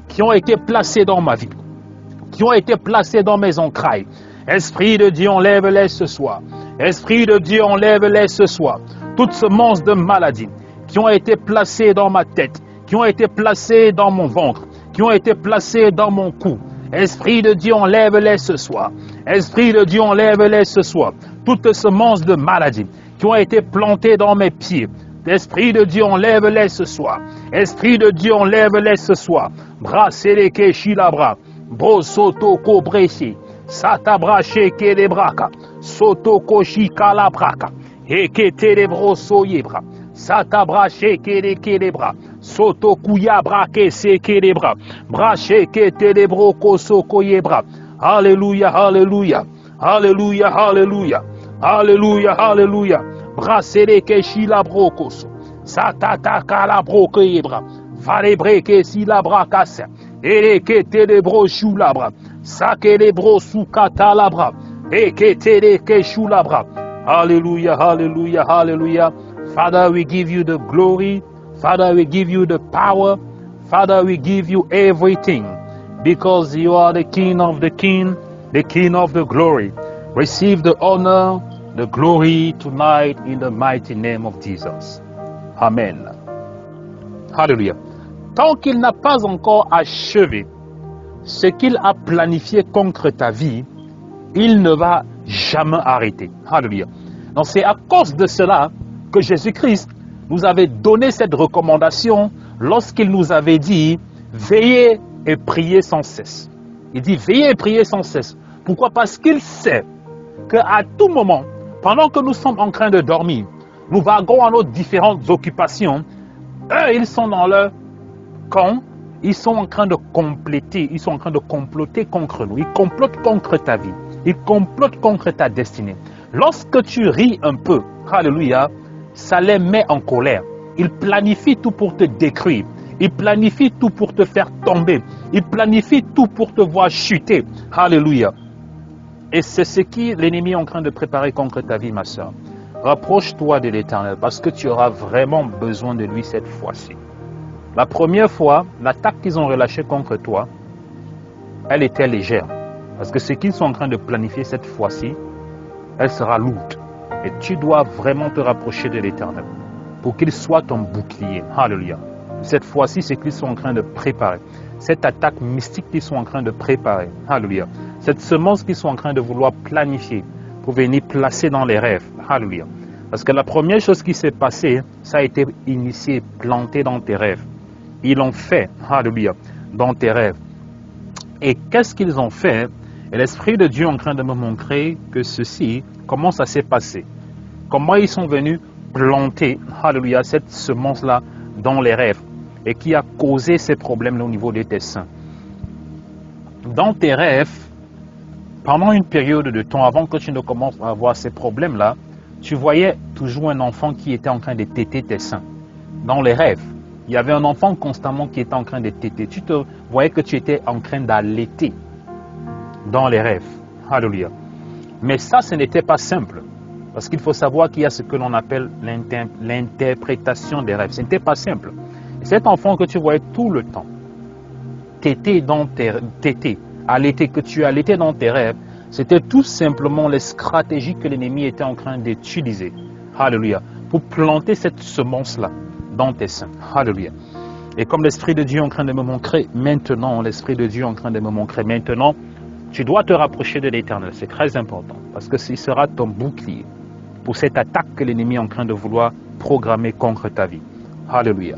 qui ont été placées dans ma vie, qui ont été placées dans mes entrailles. Esprit de Dieu, enlève-les ce soir. Esprit de Dieu, enlève-les ce soir. Toutes semences de maladie qui ont été placées dans ma tête, qui ont été placées dans mon ventre, qui ont été placées dans mon cou. Esprit de Dieu, enlève-les ce soir. Esprit de Dieu, enlève-les ce soir. Toutes semences de maladie qui ont été plantées dans mes pieds. Esprit de Dieu, enlève-les ce soir. Esprit de Dieu, enlève-les ce soir. Braseleke shilabra. Brosoto kobreshi. Satabrache kelebraka. Soto koshi kalabraka. Ekete lebroso yebra. Satabrache kelebra. Soto kuyabra kese kelebra. Brache ketelebro koso koyebra. Alléluia, alléluia. Alléluia, alléluia. Alléluia, alléluia. Brasere keshi la brokoso. Satata kala broko yebra. Falebre kesi la brakasa. Ere ketelebro shulabra. Sakelebro sukata labra. Eketele keshu labra. Hallelujah, hallelujah, hallelujah. Father, we give you the glory. Father, we give you the power. Father, we give you everything. Because you are the King of the King of the glory. Receive the honor, the glory tonight in the mighty name of Jesus. Amen. Hallelujah. Tant qu'il n'a pas encore achevé ce qu'il a planifié contre ta vie, il ne va jamais arrêter. Alléluia. Donc c'est à cause de cela que Jésus-Christ nous avait donné cette recommandation lorsqu'il nous avait dit « Veillez et priez sans cesse ». Il dit « Veillez et priez sans cesse ». Pourquoi? Parce qu'il sait qu'à tout moment, pendant que nous sommes en train de dormir, nous vaguons à nos différentes occupations. Eux, ils sont dans leur camp. Ils sont en train de compléter, ils sont en train de comploter contre nous. Ils complotent contre ta vie. Ils complotent contre ta destinée. Lorsque tu ris un peu, alléluia, ça les met en colère. Ils planifient tout pour te détruire. Ils planifient tout pour te faire tomber. Ils planifient tout pour te voir chuter. Alléluia. Et c'est ce que l'ennemi est en train de préparer contre ta vie, ma soeur. Rapproche-toi de l'Éternel parce que tu auras vraiment besoin de lui cette fois-ci. La première fois, l'attaque qu'ils ont relâchée contre toi, elle était légère. Parce que ce qu'ils sont en train de planifier cette fois-ci, elle sera lourde. Et tu dois vraiment te rapprocher de l'Éternel pour qu'il soit ton bouclier. Alléluia. Cette fois-ci, c'est qu'ils sont en train de préparer. Cette attaque mystique qu'ils sont en train de préparer. Alléluia. Cette semence qu'ils sont en train de vouloir planifier pour venir placer dans les rêves. Alléluia. Parce que la première chose qui s'est passée, ça a été initié, planté dans tes rêves. Ils l'ont fait, alléluia, dans tes rêves. Et qu'est-ce qu'ils ont fait? Et l'Esprit de Dieu est en train de me montrer que ceci, comment ça s'est passé. Comment ils sont venus planter, alléluia, cette semence-là dans les rêves. Et qui a causé ces problèmes au niveau de tes seins. Dans tes rêves, pendant une période de temps, avant que tu ne commences à avoir ces problèmes-là, tu voyais toujours un enfant qui était en train de téter tes seins. Dans les rêves. Il y avait un enfant constamment qui était en train de téter. Tu te voyais que tu étais en train d'allaiter dans les rêves. Alléluia. Mais ça, ce n'était pas simple. Parce qu'il faut savoir qu'il y a ce que l'on appelle l'interprétation des rêves. Ce n'était pas simple. Et cet enfant que tu voyais tout le temps, allaiter, que tu allaitais dans tes rêves, c'était tout simplement les stratégies que l'ennemi était en train d'utiliser. Alléluia. Pour planter cette semence-là dans tes seins. Alléluia. Et comme l'Esprit de Dieu est en train de me montrer maintenant, l'Esprit de Dieu est en train de me montrer maintenant, tu dois te rapprocher de l'Éternel. C'est très important. Parce que ce sera ton bouclier pour cette attaque que l'ennemi est en train de vouloir programmer contre ta vie. Alléluia.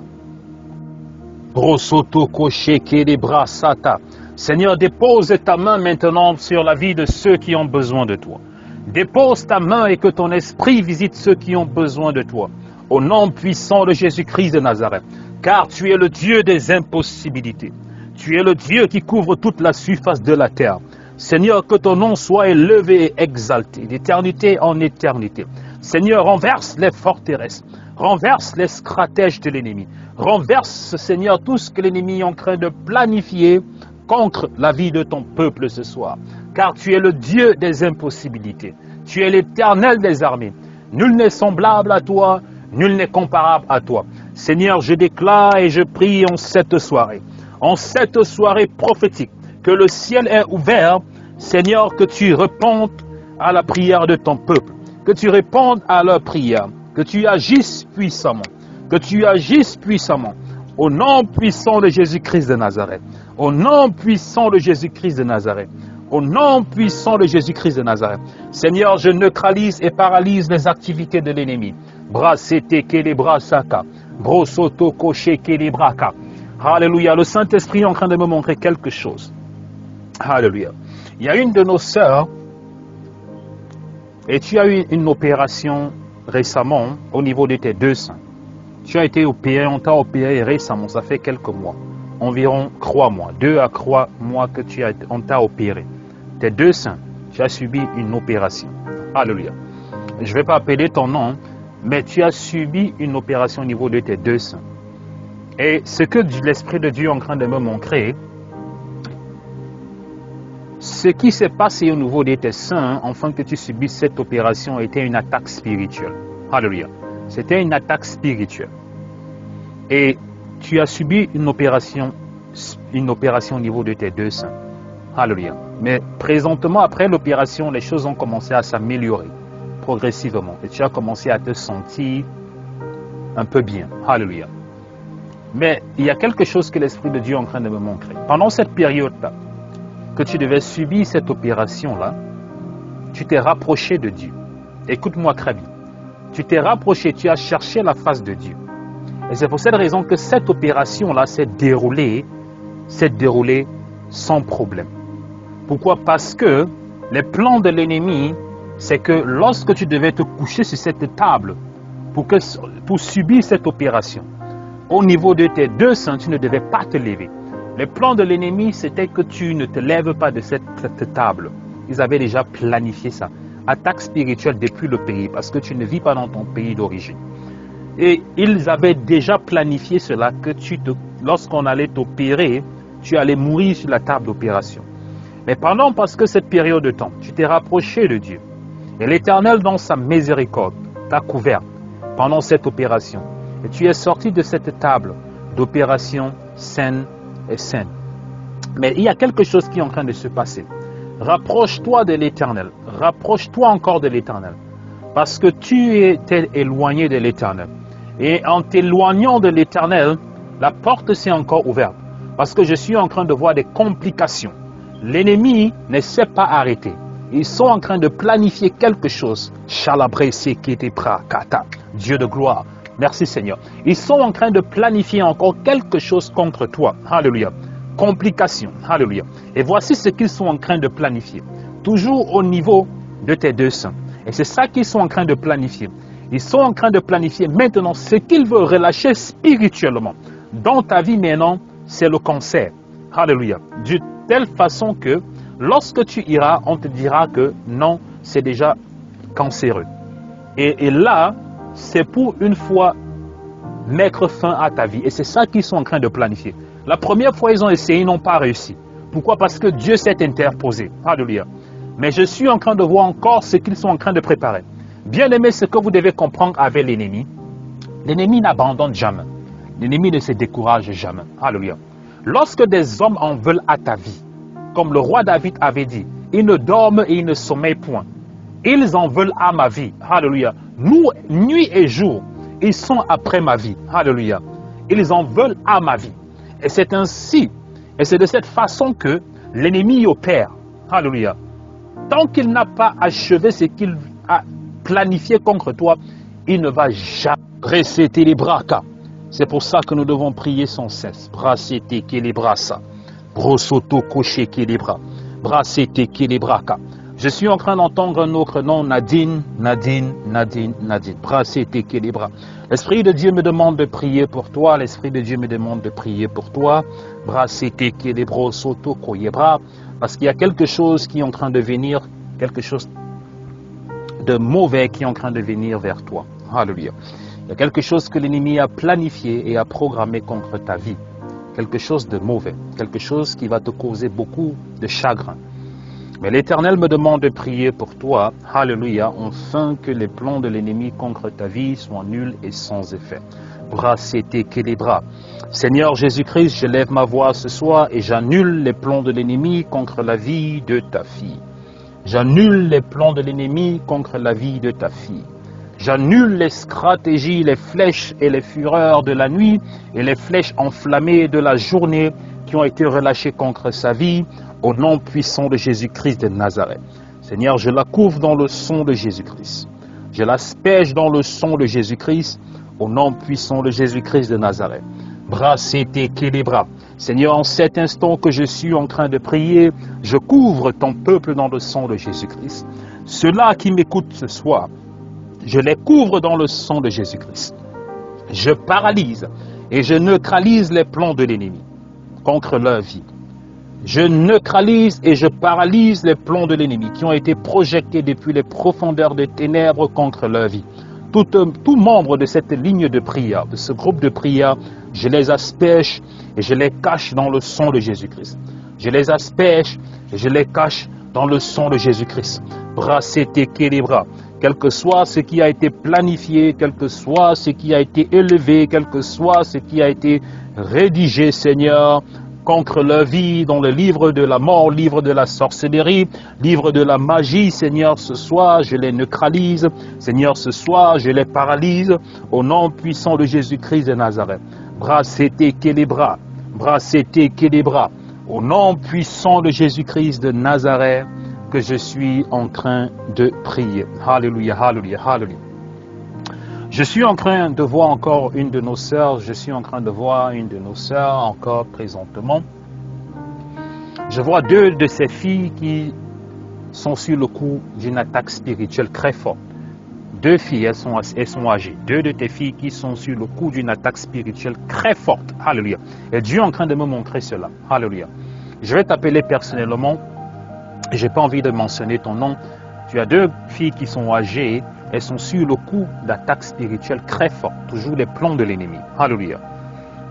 Seigneur, dépose ta main maintenant sur la vie de ceux qui ont besoin de toi. Dépose ta main et que ton esprit visite ceux qui ont besoin de toi. Au nom puissant de Jésus-Christ de Nazareth. Car tu es le Dieu des impossibilités. Tu es le Dieu qui couvre toute la surface de la terre. Seigneur, que ton nom soit élevé et exalté, d'éternité en éternité. Seigneur, renverse les forteresses. Renverse les stratèges de l'ennemi. Renverse, Seigneur, tout ce que l'ennemi est en train de planifier contre la vie de ton peuple ce soir. Car tu es le Dieu des impossibilités. Tu es l'Éternel des armées. Nul n'est semblable à toi, nul n'est comparable à toi. Seigneur, je déclare et je prie en cette soirée prophétique, que le ciel est ouvert. Seigneur, que tu répondes à la prière de ton peuple, que tu répondes à leur prière, que tu agisses puissamment, au nom puissant de Jésus-Christ de Nazareth, au nom puissant de Jésus-Christ de Nazareth, au nom puissant de Jésus-Christ de Nazareth. Seigneur, je neutralise et paralyse les activités de l'ennemi. Brasete kelebra saka, brosoto koche kelebraka. Alléluia, le Saint-Esprit est en train de me montrer quelque chose. Alléluia. Il y a une de nos sœurs, et tu as eu une opération récemment au niveau de tes deux seins. Tu as été opéré, on t'a opéré récemment, ça fait quelques mois. Environ 3 mois, 2 à 3 mois que on t'a opéré. Tes deux seins, tu as subi une opération. Alléluia. Je ne vais pas appeler ton nom, mais tu as subi une opération au niveau de tes deux seins. Et ce que l'Esprit de Dieu est en train de me montrer, ce qui s'est passé au niveau de tes seins, afin que tu subisses cette opération, était une attaque spirituelle. Alléluia. C'était une attaque spirituelle. Et tu as subi une opération au niveau de tes deux seins. Alléluia. Mais présentement, après l'opération, les choses ont commencé à s'améliorer progressivement. Et tu as commencé à te sentir un peu bien. Alléluia. Mais il y a quelque chose que l'Esprit de Dieu est en train de me montrer. Pendant cette période-là, que tu devais subir cette opération-là, tu t'es rapproché de Dieu. Écoute-moi très bien. Tu t'es rapproché, tu as cherché la face de Dieu. Et c'est pour cette raison que cette opération-là s'est déroulée sans problème. Pourquoi? Parce que les plans de l'ennemi, c'est que lorsque tu devais te coucher sur cette table pour subir cette opération, au niveau de tes deux seins, tu ne devais pas te lever. Les plans de l'ennemi, c'était que tu ne te lèves pas de cette table. Ils avaient déjà planifié ça. Attaque spirituelle depuis le pays, parce que tu ne vis pas dans ton pays d'origine. Et ils avaient déjà planifié cela, que lorsqu'on allait t'opérer, tu allais mourir sur la table d'opération. Mais parce que cette période de temps, tu t'es rapproché de Dieu. Et l'Éternel, dans sa miséricorde, t'a couvert pendant cette opération. Et tu es sorti de cette table d'opération saine et saine. Mais il y a quelque chose qui est en train de se passer. Rapproche-toi de l'Éternel. Rapproche-toi encore de l'Éternel. Parce que tu étais éloigné de l'Éternel. Et en t'éloignant de l'Éternel, la porte s'est encore ouverte. Parce que je suis en train de voir des complications. L'ennemi ne s'est pas arrêté. Ils sont en train de planifier quelque chose. Dieu de gloire. Merci Seigneur. Ils sont en train de planifier encore quelque chose contre toi. Alléluia. Complications. Alléluia. Et voici ce qu'ils sont en train de planifier. Toujours au niveau de tes deux seins. Et c'est ça qu'ils sont en train de planifier. Ils sont en train de planifier maintenant ce qu'ils veulent relâcher spirituellement. Dans ta vie maintenant, c'est le cancer. Alléluia. De telle façon que lorsque tu iras, on te dira que non, c'est déjà cancéreux. Et là, c'est pour une fois mettre fin à ta vie. Et c'est ça qu'ils sont en train de planifier. La première fois, ils ont essayé, ils n'ont pas réussi. Pourquoi? Parce que Dieu s'est interposé. Alléluia. Mais je suis en train de voir encore ce qu'ils sont en train de préparer. Bien aimé, ce que vous devez comprendre avec l'ennemi, l'ennemi n'abandonne jamais. L'ennemi ne se décourage jamais. Alléluia. Lorsque des hommes en veulent à ta vie, comme le roi David avait dit, ils ne dorment et ils ne sommeillent point. Ils en veulent à ma vie. Alléluia. Nous, nuit et jour, ils sont après ma vie. Alléluia. Ils en veulent à ma vie. Et c'est ainsi, et c'est de cette façon que l'ennemi opère. Alléluia. Tant qu'il n'a pas achevé ce qu'il a planifié contre toi, il ne va jamais réciter les bras. C'est pour ça que nous devons prier sans cesse. Brasete les bras. Brosoto coché les bras. Brasete les bras. Je suis en train d'entendre un autre nom, Nadine, Nadine, Nadine, Nadine. Brasete les bras. L'Esprit de Dieu me demande de prier pour toi. L'Esprit de Dieu me demande de prier pour toi. Brasete les bras, soto bras. Parce qu'il y a quelque chose qui est en train de venir, quelque chose de mauvais qui est en train de venir vers toi. Alléluia. Il y a quelque chose que l'ennemi a planifié et a programmé contre ta vie. Quelque chose de mauvais. Quelque chose qui va te causer beaucoup de chagrin. Mais l'Éternel me demande de prier pour toi, alléluia, afin que les plans de l'ennemi contre ta vie soient nuls et sans effet. Bras c'était bras. Seigneur Jésus-Christ, je lève ma voix ce soir et j'annule les plans de l'ennemi contre la vie de ta fille. J'annule les plans de l'ennemi contre la vie de ta fille. J'annule les stratégies, les flèches et les fureurs de la nuit et les flèches enflammées de la journée qui ont été relâchées contre sa vie au nom puissant de Jésus-Christ de Nazareth. Seigneur, je la couvre dans le sang de Jésus-Christ. Je l'asperge dans le sang de Jésus-Christ au nom puissant de Jésus-Christ de Nazareth. Bras c'était les bras. Seigneur, en cet instant que je suis en train de prier, je couvre ton peuple dans le sang de Jésus-Christ. Ceux-là qui m'écoutent ce soir, je les couvre dans le sang de Jésus-Christ. Je paralyse et je neutralise les plans de l'ennemi contre leur vie. Je neutralise et je paralyse les plans de l'ennemi qui ont été projetés depuis les profondeurs des ténèbres contre leur vie. Tout membre de cette ligne de prière, de ce groupe de prière, je les asperge et je les cache dans le sang de Jésus-Christ. Je les asperge et je les cache dans le sang de Jésus-Christ. Bras c'était les bras. Quel que soit ce qui a été planifié, quel que soit ce qui a été élevé, quel que soit ce qui a été rédigé, Seigneur, contre leur vie dans le livre de la mort, livre de la sorcellerie, livre de la magie, Seigneur, ce soir, je les neutralise. Seigneur, ce soir, je les paralyse au nom puissant de Jésus-Christ de Nazareth. Bras c'était les bras. Bras c'était les bras. Au nom puissant de Jésus-Christ de Nazareth, que je suis en train de prier. Alléluia, alléluia, alléluia. Je suis en train de voir encore une de nos sœurs. Je suis en train de voir une de nos sœurs encore présentement. Je vois deux de ces filles qui sont sur le coup d'une attaque spirituelle très forte. Deux filles, elles sont âgées. Deux de tes filles qui sont sur le coup d'une attaque spirituelle très forte. Alléluia. Et Dieu est en train de me montrer cela. Alléluia. Je vais t'appeler personnellement. Je n'ai pas envie de mentionner ton nom. Tu as deux filles qui sont âgées. Elles sont sur le coup d'attaques spirituelles très fortes. Toujours les plans de l'ennemi. Alléluia.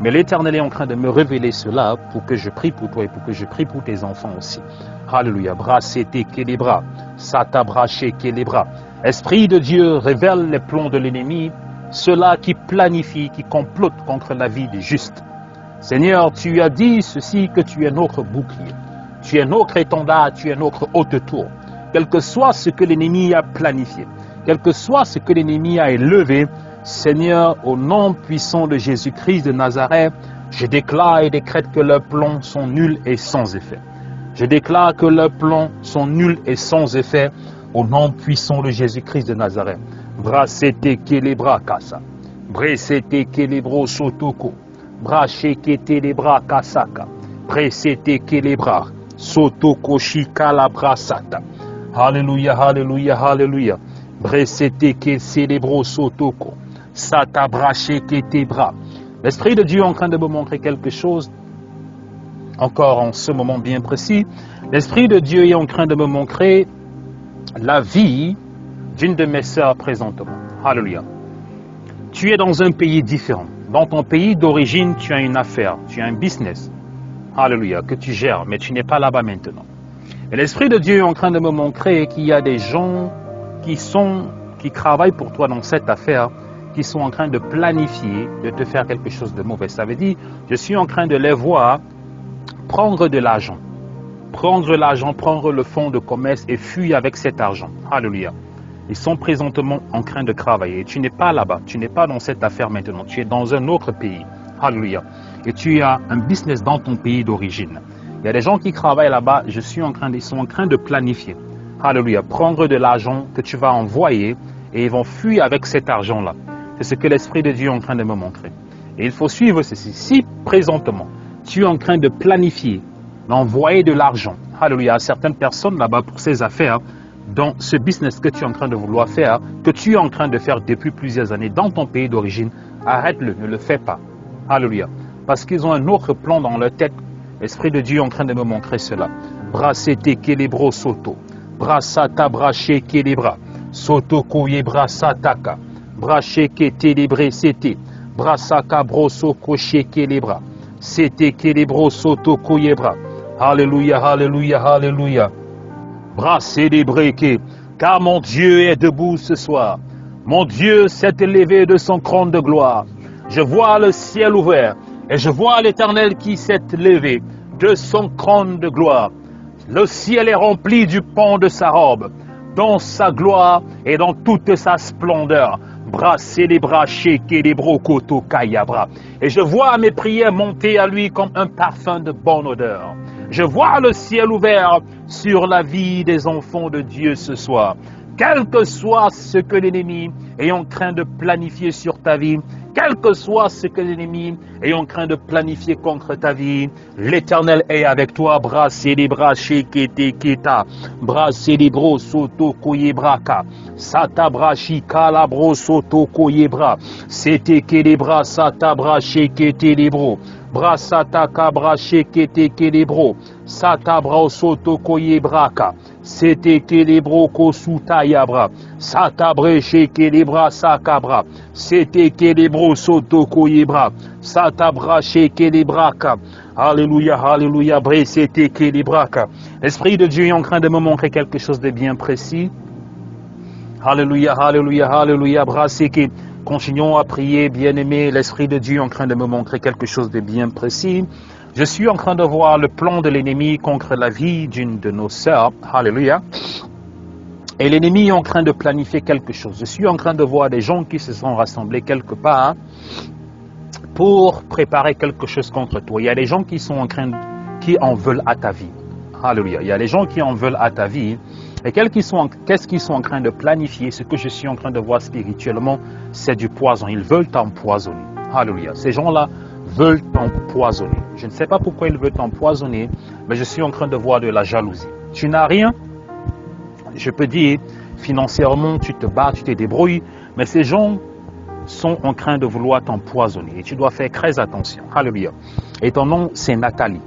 Mais l'Éternel est en train de me révéler cela pour que je prie pour toi et pour que je prie pour tes enfants aussi. Alléluia. Bras c'était les bras. Sata braché les bras. Esprit de Dieu révèle les plans de l'ennemi, ceux-là qui planifient, qui complotent contre la vie des justes. Seigneur, tu as dit ceci, que tu es notre bouclier. Tu es notre étendard, tu es notre haute tour. Quel que soit ce que l'ennemi a planifié, quel que soit ce que l'ennemi a élevé, Seigneur, au nom puissant de Jésus-Christ de Nazareth, je déclare et décrète que leurs plans sont nuls et sans effet. Je déclare que leurs plans sont nuls et sans effet, au nom puissant de Jésus-Christ de Nazareth. Brasete kelebra kasa. Bresete kelebro sotoko. Brachekete lebra kasaka. Bresete kelebra. Sotoko shikala brasata. Alléluia, alléluia, alléluia. Bresete ke célébro sotoko. Sata brachekete bra. L'Esprit de Dieu est en train de me montrer quelque chose. Encore en ce moment bien précis. L'Esprit de Dieu est en train de me montrer la vie d'une de mes sœurs présentement. Alléluia. Tu es dans un pays différent. Dans ton pays d'origine, tu as une affaire, tu as un business. Alléluia, que tu gères, mais tu n'es pas là-bas maintenant. Et l'Esprit de Dieu est en train de me montrer qu'il y a des gens qui travaillent pour toi dans cette affaire, qui sont en train de planifier, de te faire quelque chose de mauvais. Ça veut dire, je suis en train de les voir prendre de l'argent. Prendre l'argent, prendre le fonds de commerce et fuir avec cet argent. Alléluia. Ils sont présentement en train de travailler. Tu n'es pas là-bas. Tu n'es pas dans cette affaire maintenant. Tu es dans un autre pays. Alléluia. Et tu as un business dans ton pays d'origine. Il y a des gens qui travaillent là-bas. Ils sont en train de planifier. Alléluia. Prendre de l'argent que tu vas envoyer et ils vont fuir avec cet argent-là. C'est ce que l'Esprit de Dieu est en train de me montrer. Et il faut suivre ceci. Si présentement, tu es en train de planifier d'envoyer de l'argent, alléluia, à certaines personnes là-bas pour ces affaires, dans ce business que tu es en train de vouloir faire, que tu es en train de faire depuis plusieurs années dans ton pays d'origine, arrête-le, ne le fais pas. Alléluia. Parce qu'ils ont un autre plan dans leur tête. L'Esprit de Dieu est en train de me montrer cela. Brasete kelebro soto. Brasata braché kelebra. Soto koye brasataka. Braché ketelebre sete. Brasaka broso koche kelebra. Sete kelebro soto koyebra. Alléluia, alléluia, alléluia. bras célébrés, car mon Dieu est debout ce soir. Mon Dieu s'est élevé de son trône de gloire. Je vois le ciel ouvert et je vois l'Éternel qui s'est levé de son trône de gloire. Le ciel est rempli du pan de sa robe, dans sa gloire et dans toute sa splendeur. Brasser les bras, shaker les brocoto kayabra. Et je vois mes prières monter à lui comme un parfum de bonne odeur. Je vois le ciel ouvert sur la vie des enfants de Dieu ce soir. Quel que soit ce que l'ennemi est en train de planifier sur ta vie, quel que soit ce que l'ennemi est en train de planifier contre ta vie, l'Éternel est avec toi. Brasser les bras, shekete keta, brasser les bros, soto koyebraka, sata brashika la bro, soto koyebra, sete kelebra, sata brashekete les bros, brasata kabra shekete kelebro, sata bra soto koyebraka. C'était kelebro kosuta yabra, sata breche kelebra sakabra, c'était kelebro soto koyebra, sata brache kelebraka. Alléluia, alléluia, bre c'était kelebraka. L'Esprit de Dieu est en train de me montrer quelque chose de bien précis. Alléluia, alléluia, alléluia, braseke. Continuons à prier, bien-aimé. L'Esprit de Dieu est en train de me montrer quelque chose de bien précis. Je suis en train de voir le plan de l'ennemi contre la vie d'une de nos sœurs. Alléluia. Et l'ennemi est en train de planifier quelque chose. Je suis en train de voir des gens qui se sont rassemblés quelque part pour préparer quelque chose contre toi. Il y a des gens qui qui en veulent à ta vie. Alléluia. Il y a des gens qui en veulent à ta vie. Et qu'est-ce qu'ils sont en train de planifier? Ce que je suis en train de voir spirituellement, c'est du poison. Ils veulent t'empoisonner. Alléluia. Ces gens-là veulent t'empoisonner. Je ne sais pas pourquoi ils veulent t'empoisonner, mais je suis en train de voir de la jalousie. Tu n'as rien, je peux dire, financièrement, tu te bats, tu te débrouilles, mais ces gens sont en train de vouloir t'empoisonner. Et tu dois faire très attention. Alléluia. Et ton nom, c'est Nathalie.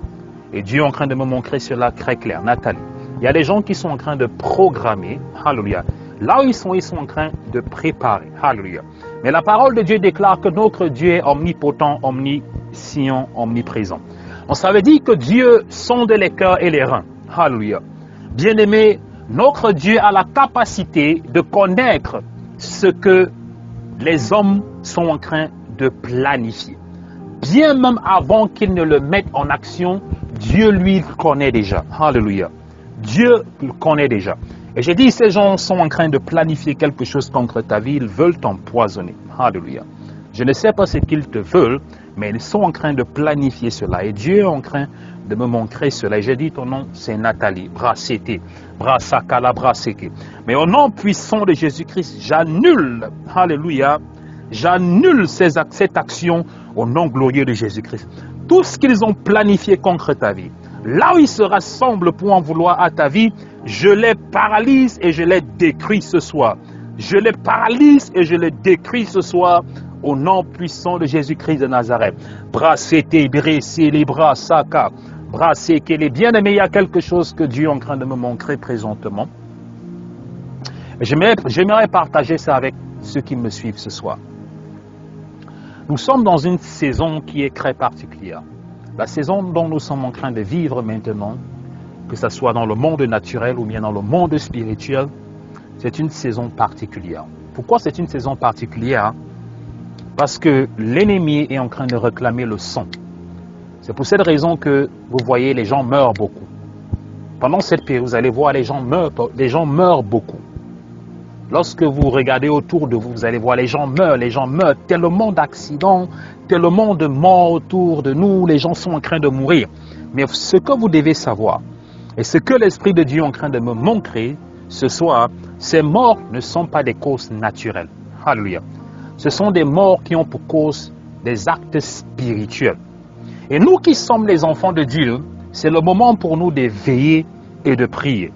Et Dieu est en train de me montrer cela très clair. Nathalie. Il y a des gens qui sont en train de programmer. Alléluia. Là où ils sont en train de préparer. Alléluia. Mais la parole de Dieu déclare que notre Dieu est omnipotent, omniscient, omniprésent. On savait dire que Dieu sonde les cœurs et les reins. Alléluia. Bien-aimé, notre Dieu a la capacité de connaître ce que les hommes sont en train de planifier. Bien même avant qu'ils ne le mettent en action, Dieu lui connaît déjà. Alléluia. Dieu le connaît déjà. Et j'ai dit, ces gens sont en train de planifier quelque chose contre ta vie, ils veulent t'empoisonner. Alléluia. Je ne sais pas ce qu'ils te veulent, mais ils sont en train de planifier cela. Et Dieu est en train de me montrer cela. Et j'ai dit, ton nom, c'est Nathalie, Brasete, Brasakala, Braseke. Mais au nom puissant de Jésus-Christ, j'annule, alléluia, j'annule cette action au nom glorieux de Jésus-Christ. Tout ce qu'ils ont planifié contre ta vie, là où ils se rassemblent pour en vouloir à ta vie, je les paralyse et je les détruis ce soir. Je les paralyse et je les détruis ce soir au nom puissant de Jésus-Christ de Nazareth. Brassete, bressez les bras, saka. Brassez que les bien-aimés, il y a quelque chose que Dieu est en train de me montrer présentement. J'aimerais partager ça avec ceux qui me suivent ce soir. Nous sommes dans une saison qui est très particulière. La saison dont nous sommes en train de vivre maintenant, que ce soit dans le monde naturel ou bien dans le monde spirituel, c'est une saison particulière. Pourquoi c'est une saison particulière? Parce que l'ennemi est en train de réclamer le sang. C'est pour cette raison que vous voyez les gens meurent beaucoup. Pendant cette période, vous allez voir les gens meurent beaucoup. Lorsque vous regardez autour de vous, vous allez voir les gens meurent, tellement d'accidents, tellement de morts autour de nous, les gens sont en train de mourir. Mais ce que vous devez savoir, et ce que l'Esprit de Dieu est en train de me montrer ce soir, ces morts ne sont pas des causes naturelles. Alléluia. Ce sont des morts qui ont pour cause des actes spirituels. Et nous qui sommes les enfants de Dieu, c'est le moment pour nous de veiller et de prier.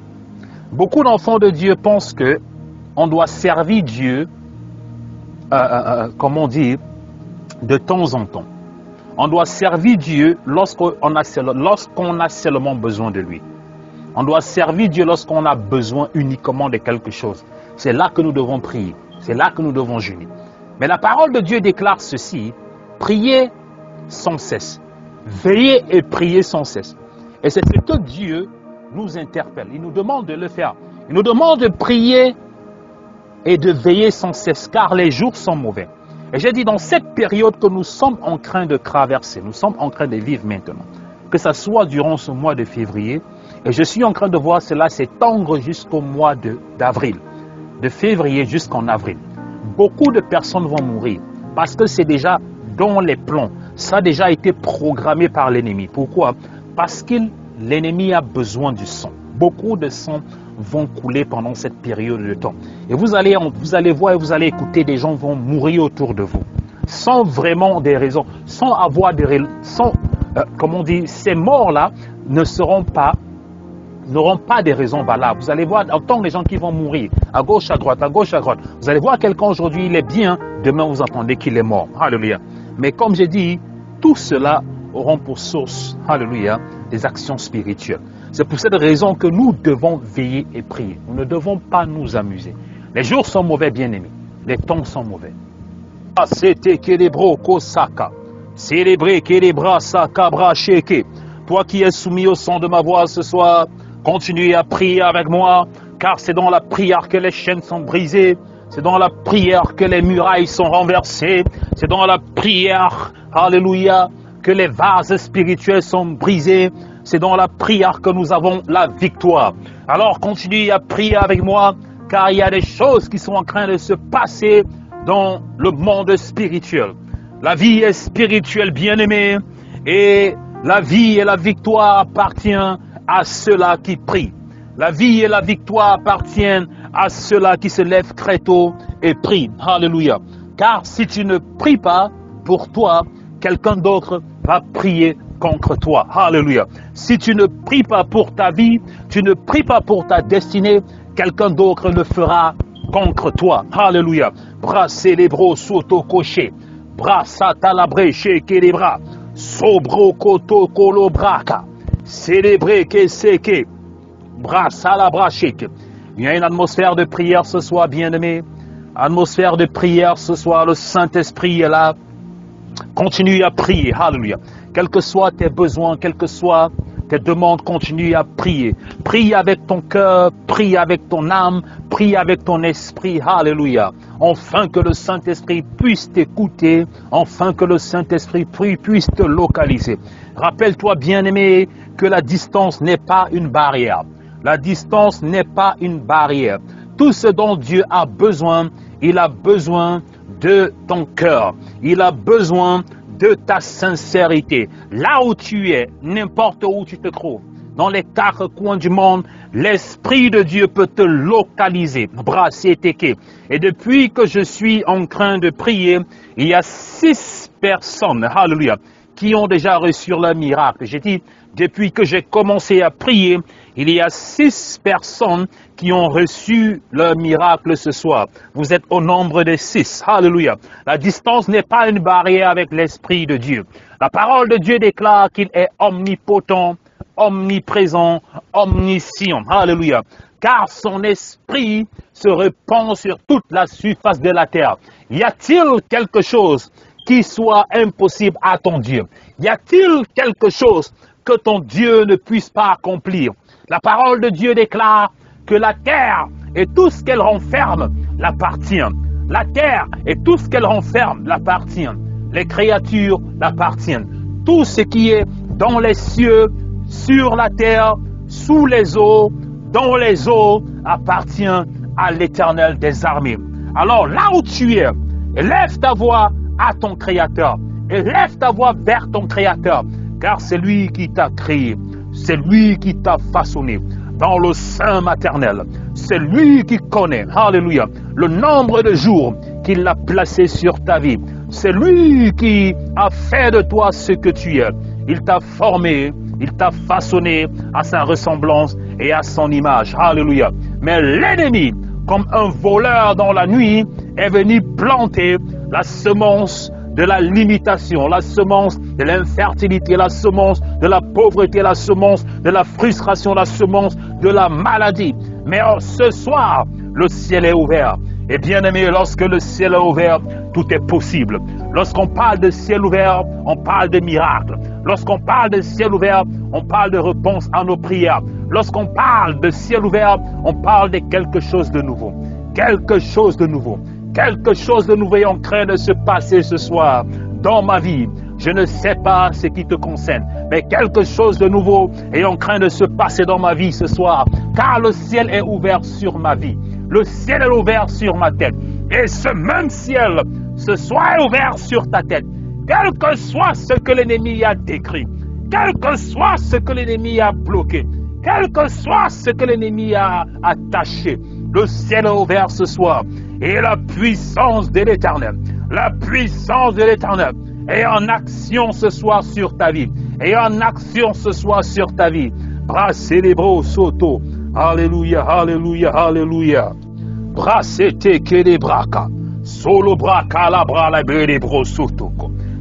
Beaucoup d'enfants de Dieu pensent que on doit servir Dieu, comment dire, de temps en temps. On doit servir Dieu lorsqu'on a seulement besoin de lui. On doit servir Dieu lorsqu'on a besoin uniquement de quelque chose. C'est là que nous devons prier. C'est là que nous devons jeûner. Mais la parole de Dieu déclare ceci: priez sans cesse. Veillez et priez sans cesse. Et c'est ce que Dieu nous interpelle. Il nous demande de le faire. Il nous demande de prier et de veiller sans cesse, car les jours sont mauvais. Et j'ai dit, dans cette période que nous sommes en train de traverser, nous sommes en train de vivre maintenant, que ce soit durant ce mois de février, et je suis en train de voir cela s'étendre jusqu'au mois d'avril, de février jusqu'en avril. Beaucoup de personnes vont mourir, parce que c'est déjà dans les plans, ça a déjà été programmé par l'ennemi. Pourquoi? Parce que l'ennemi a besoin du sang. Beaucoup de sang vont couler pendant cette période de temps. Et vous allez voir et vous allez écouter, des gens vont mourir autour de vous, sans vraiment des raisons, sans avoir des raisons, comme on dit, ces morts-là n'auront pas des raisons valables. Vous allez voir, entendre les gens qui vont mourir, à gauche, à droite, à gauche, à droite. Vous allez voir quelqu'un aujourd'hui, il est bien, demain vous entendez qu'il est mort. Alléluia. Mais comme j'ai dit, tout cela auront pour source, alléluia, des actions spirituelles. C'est pour cette raison que nous devons veiller et prier. Nous ne devons pas nous amuser. Les jours sont mauvais, bien-aimés. Les temps sont mauvais. C'était Kelebro Kosaka. Célébrez Kelebra Saka Bra Sheke. Toi qui es soumis au son de ma voix ce soir, continue à prier avec moi, car c'est dans la prière que les chaînes sont brisées. C'est dans la prière que les murailles sont renversées. C'est dans la prière, alléluia, que les vases spirituels sont brisés. C'est dans la prière que nous avons la victoire. Alors continue à prier avec moi, car il y a des choses qui sont en train de se passer dans le monde spirituel. La vie est spirituelle, bien-aimée, et la vie et la victoire appartiennent à ceux-là qui prient. La vie et la victoire appartiennent à ceux-là qui se lèvent très tôt et prient. Alléluia. Car si tu ne pries pas pour toi, quelqu'un d'autre va prier contre toi. Alléluia. Si tu ne pries pas pour ta vie, tu ne pries pas pour ta destinée, quelqu'un d'autre le fera contre toi. Alléluia. Bras célébro soto coché. Bras satalabré chez Kelebra. Sobro koto kolobraka. Célébré que seke. Bras salabra shake. Il y a une atmosphère de prière ce soir, bien-aimé. Atmosphère de prière ce soir. Le Saint-Esprit est là. Continue à prier. Alléluia. Quels que soient tes besoins, quelles que soient tes demandes, continue à prier. Prie avec ton cœur, prie avec ton âme, prie avec ton esprit. Alléluia. Enfin que le Saint-Esprit puisse t'écouter, enfin que le Saint-Esprit puisse te localiser. Rappelle-toi, bien-aimé, que la distance n'est pas une barrière. La distance n'est pas une barrière. Tout ce dont Dieu a besoin, il a besoin de ton cœur. Il a besoin de ta sincérité. Là où tu es, n'importe où tu te trouves, dans les 4 coins du monde, l'Esprit de Dieu peut te localiser. Et depuis que je suis en train de prier, il y a 6 personnes, alléluia, qui ont déjà reçu le miracle. J'ai dit, depuis que j'ai commencé à prier, il y a 6 personnes qui ont reçu le miracle ce soir. Vous êtes au nombre de 6. Alléluia. La distance n'est pas une barrière avec l'Esprit de Dieu. La parole de Dieu déclare qu'il est omnipotent, omniprésent, omniscient. Alléluia. Car son esprit se répand sur toute la surface de la terre. Y a-t-il quelque chose qui soit impossible à ton Dieu? Y a-t-il quelque chose que ton Dieu ne puisse pas accomplir? La parole de Dieu déclare que la terre et tout ce qu'elle renferme l'appartient. La terre et tout ce qu'elle renferme l'appartient. Les créatures l'appartiennent. Tout ce qui est dans les cieux, sur la terre, sous les eaux, dans les eaux, appartient à l'Éternel des armées. Alors là où tu es, élève ta voix à ton Créateur. Élève ta voix vers ton Créateur, car c'est lui qui t'a créé. C'est lui qui t'a façonné dans le sein maternel. C'est lui qui connaît, alléluia, le nombre de jours qu'il a placé sur ta vie. C'est lui qui a fait de toi ce que tu es. Il t'a formé, il t'a façonné à sa ressemblance et à son image. Alléluia. Mais l'ennemi, comme un voleur dans la nuit, est venu planter la semence de la limitation, la semence de l'infertilité, la semence de la pauvreté, la semence de la frustration, la semence de la maladie. Mais ce soir, le ciel est ouvert. Et bien aimé, lorsque le ciel est ouvert, tout est possible. Lorsqu'on parle de ciel ouvert, on parle de miracle. Lorsqu'on parle de ciel ouvert, on parle de réponse à nos prières. Lorsqu'on parle de ciel ouvert, on parle de quelque chose de nouveau. Quelque chose de nouveau. Quelque chose de nouveau est en train de se passer ce soir dans ma vie. Je ne sais pas ce qui te concerne, mais quelque chose de nouveau est en train de se passer dans ma vie ce soir, car le ciel est ouvert sur ma vie. Le ciel est ouvert sur ma tête. Et ce même ciel, ce soir, est ouvert sur ta tête. Quel que soit ce que l'ennemi a décrit, quel que soit ce que l'ennemi a bloqué, quel que soit ce que l'ennemi a attaché, le ciel est ouvert ce soir. Et la puissance de l'Éternel, la puissance de l'Éternel est en action ce soir sur ta vie. Et en action ce soir sur ta vie. Brasselebro soto. Alléluia, alléluia, alléluia. Brassete kedebraka. Solo braka la bra la bro soto.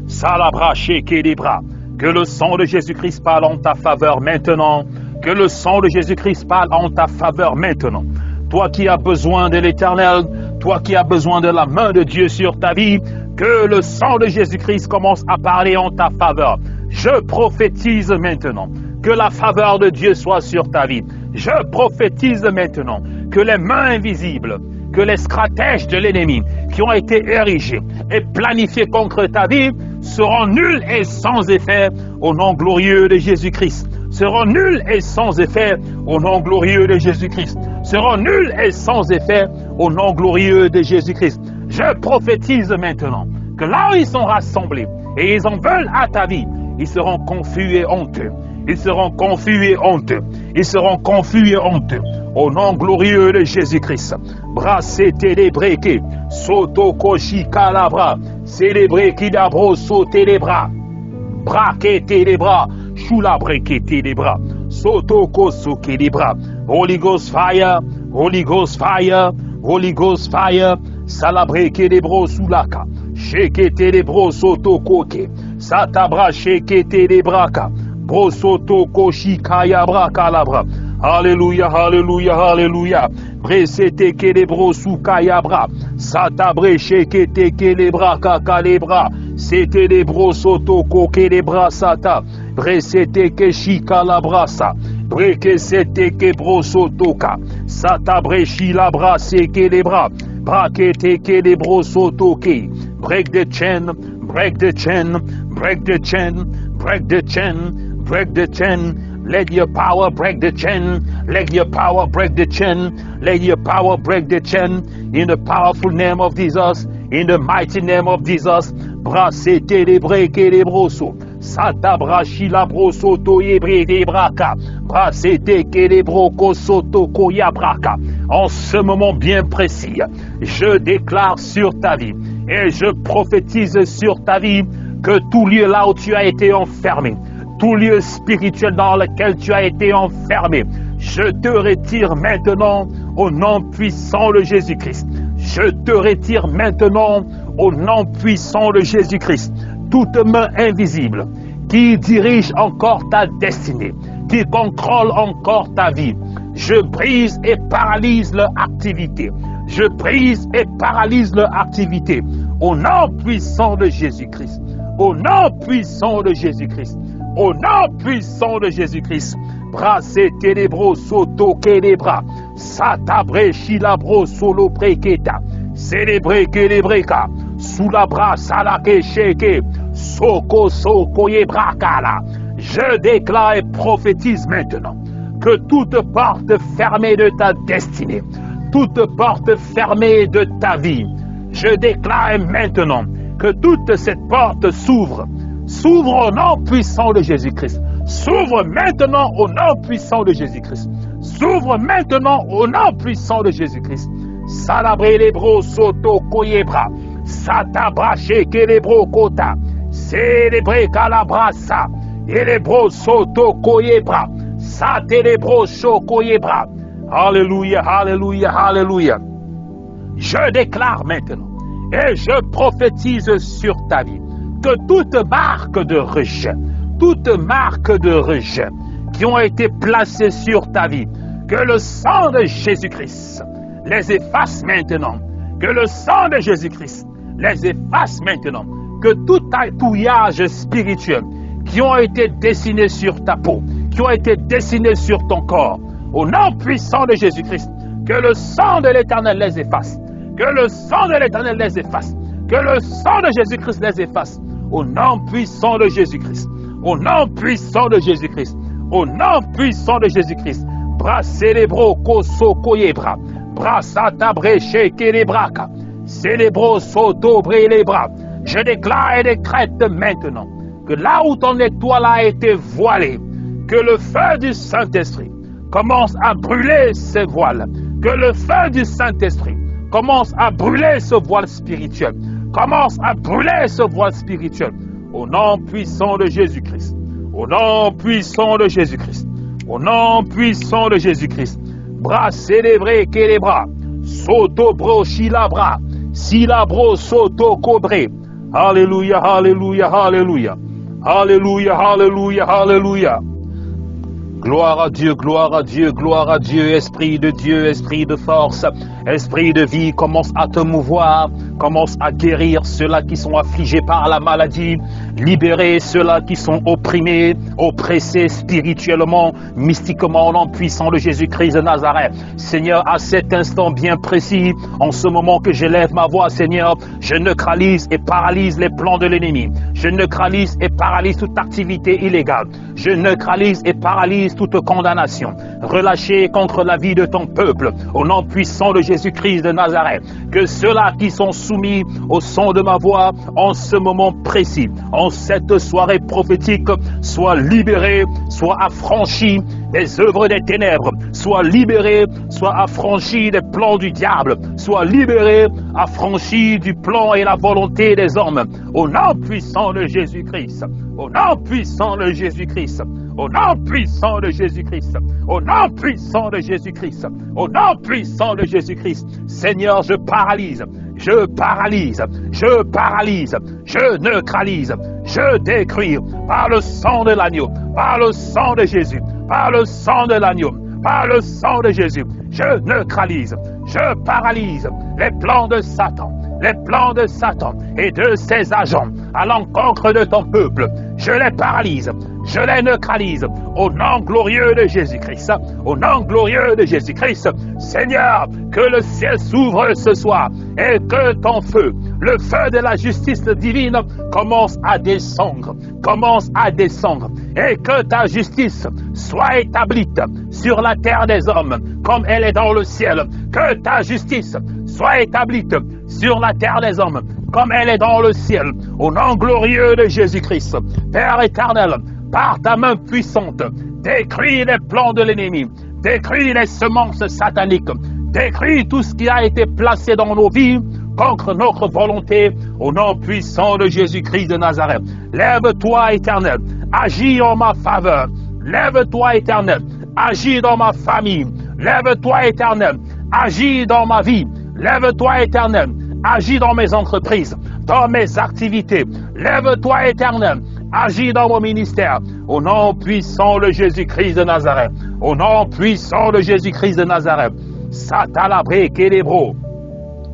Salabra sheke des bras. Que le sang de Jésus-Christ parle en ta faveur maintenant. Que le sang de Jésus-Christ parle en ta faveur maintenant. Toi qui as besoin de l'Éternel, toi qui as besoin de la main de Dieu sur ta vie, que le sang de Jésus-Christ commence à parler en ta faveur. Je prophétise maintenant que la faveur de Dieu soit sur ta vie. Je prophétise maintenant que les mains invisibles, que les stratèges de l'ennemi qui ont été érigés et planifiés contre ta vie seront nuls et sans effet au nom glorieux de Jésus-Christ. Seront nuls et sans effet au nom glorieux de Jésus-Christ. Seront nuls et sans effet au nom glorieux de Jésus-Christ. Je prophétise maintenant que là où ils sont rassemblés et ils en veulent à ta vie, ils seront confus et honteux. Ils seront confus et honteux. Ils seront confus et honteux. Au nom glorieux de Jésus-Christ. Bras célébré qui soto koshi kalabra. Célébré qui d'abro sauter les bras. Braqueter les bras. Choula brequeter les bras. Soto kosuke les bras. Holy Ghost fire. Holy Ghost fire. Holy Ghost fire. Salabreke les bros soulaka. Shekete les bros soto koke. Satabra shekete les braka. Brosoto koshi kaya braka labra. Alléluia, alléluia, alléluia. Bresete kelebro sou kaya bra. Satabre shekete kelebra kakalebra. C'était les brosoto koke les bras sata. Bresete keshi kalabrasa. Breke sete ke brosotoka. Satabre shi labra seke les bras. Brakete kelebro sotoke. Break the chain, break the chain, break the chain, break the chain. Break the chain, let your power break the chain, let your power break the chain, let your power break the chain, in the powerful name of Jesus, in the mighty name of Jesus. Brasete les breke les broso, sata brashi la broso to yebre de braka, brasete ke les broko soto koya braka. En ce moment bien précis, je déclare sur ta vie et je prophétise sur ta vie que tout lieu là où tu as été enfermé, tout lieu spirituel dans lequel tu as été enfermé, je te retire maintenant au nom puissant de Jésus-Christ. Je te retire maintenant au nom puissant de Jésus-Christ. Toute main invisible qui dirige encore ta destinée, qui contrôle encore ta vie, je brise et paralyse leur activité. Je brise et paralyse leur activité au nom puissant de Jésus-Christ. Au nom puissant de Jésus-Christ. Au nom puissant de Jésus-Christ. Brassé ténébro soto kélébra. Satabre chilabro solo preketa. Célébré kélébreka. Sous la bras salake sheke. Soko soko yebrakala. Je déclare et prophétise maintenant que toute porte fermée de ta destinée, toute porte fermée de ta vie, je déclare maintenant que toute cette porte s'ouvre. S'ouvre au nom puissant de Jésus-Christ. S'ouvre maintenant au nom puissant de Jésus-Christ. S'ouvre maintenant au nom puissant de Jésus-Christ. Salabré les bros soto koyebra. Satabraché ke les bros kota. Célébré kalabrasa. Et les bros soto koyebra. Sate les bros koyebra. Alléluia, alléluia, alléluia. Je déclare maintenant et je prophétise sur ta vie que toute marque de rejet qui ont été placées sur ta vie, que le sang de Jésus-Christ les efface maintenant, que le sang de Jésus-Christ les efface maintenant, que tout tatouage spirituel qui ont été dessinés sur ta peau, qui ont été dessinés sur ton corps, Au nom puissant de Jésus-Christ. Que le sang de l'Éternel les efface. Que le sang de l'Éternel les efface. Que le sang de Jésus-Christ les efface. Au nom puissant de Jésus-Christ. Au nom puissant de Jésus-Christ. Au nom puissant de Jésus-Christ. Bras célébro koso koyebra. Bras satabre sheke les braka. Célébro soto bre les bras. Je déclare et décrète maintenant que là où ton étoile a été voilée, que le feu du Saint-Esprit commence à brûler ces voiles. Que le feu du Saint-Esprit commence à brûler ce voile spirituel. Commence à brûler ce voile spirituel. Au nom puissant de Jésus-Christ. Au nom puissant de Jésus-Christ. Au nom puissant de Jésus-Christ. Bras célébrés que les bras. Soto bro shilabra. Silabro soto cobré. Alléluia, alléluia, alléluia. Alléluia, alléluia, alléluia. Gloire à Dieu, gloire à Dieu, gloire à Dieu. Esprit de force, esprit de vie, commence à te mouvoir, commence à guérir ceux-là qui sont affligés par la maladie, libérer ceux-là qui sont opprimés, oppressés spirituellement, mystiquement, au nom puissant de Jésus-Christ de Nazareth. Seigneur, à cet instant bien précis, en ce moment que j'élève ma voix, Seigneur, je neutralise et paralyse les plans de l'ennemi. Je neutralise et paralyse toute activité illégale. Je neutralise et paralyse toute condamnation relâchée contre la vie de ton peuple, au nom puissant de Jésus-Christ de Nazareth. Que ceux-là qui sont soumis au son de ma voix en ce moment précis, en cette soirée prophétique, soient libérés, soient affranchis des œuvres des ténèbres, soient libérés, soient affranchis des plans du diable, soient libérés, affranchis du plan et la volonté des hommes, au nom puissant de Jésus-Christ, au nom puissant de Jésus-Christ, au nom puissant de Jésus-Christ, au nom puissant de Jésus-Christ, au nom puissant de Jésus-Christ. Seigneur, je paralyse, je paralyse, je paralyse, je neutralise, je détruis par le sang de l'agneau, par le sang de Jésus, par le sang de l'agneau, par le sang de Jésus. Je neutralise, je paralyse les plans de Satan, les plans de Satan et de ses agents à l'encontre de ton peuple. Je les paralyse, je les neutralise au nom glorieux de Jésus-Christ, au nom glorieux de Jésus-Christ. Seigneur, que le ciel s'ouvre ce soir et que ton feu, le feu de la justice divine, commence à descendre et que ta justice soit établie sur la terre des hommes comme elle est dans le ciel. Que ta justice soit établie sur la terre des hommes comme elle est dans le ciel. Au nom glorieux de Jésus-Christ, Père éternel, par ta main puissante, détruis les plans de l'ennemi, détruis les semences sataniques, détruis tout ce qui a été placé dans nos vies contre notre volonté, au nom puissant de Jésus-Christ de Nazareth. Lève-toi, éternel, agis en ma faveur. Lève-toi, éternel, agis dans ma famille. Lève-toi, éternel, agis dans ma vie. Lève-toi, éternel, agis dans mes entreprises, dans mes activités. Lève-toi, éternel, agis dans mon ministère. Au nom puissant de Jésus-Christ de Nazareth. Au nom puissant de Jésus-Christ de Nazareth. Satalabre kelebro.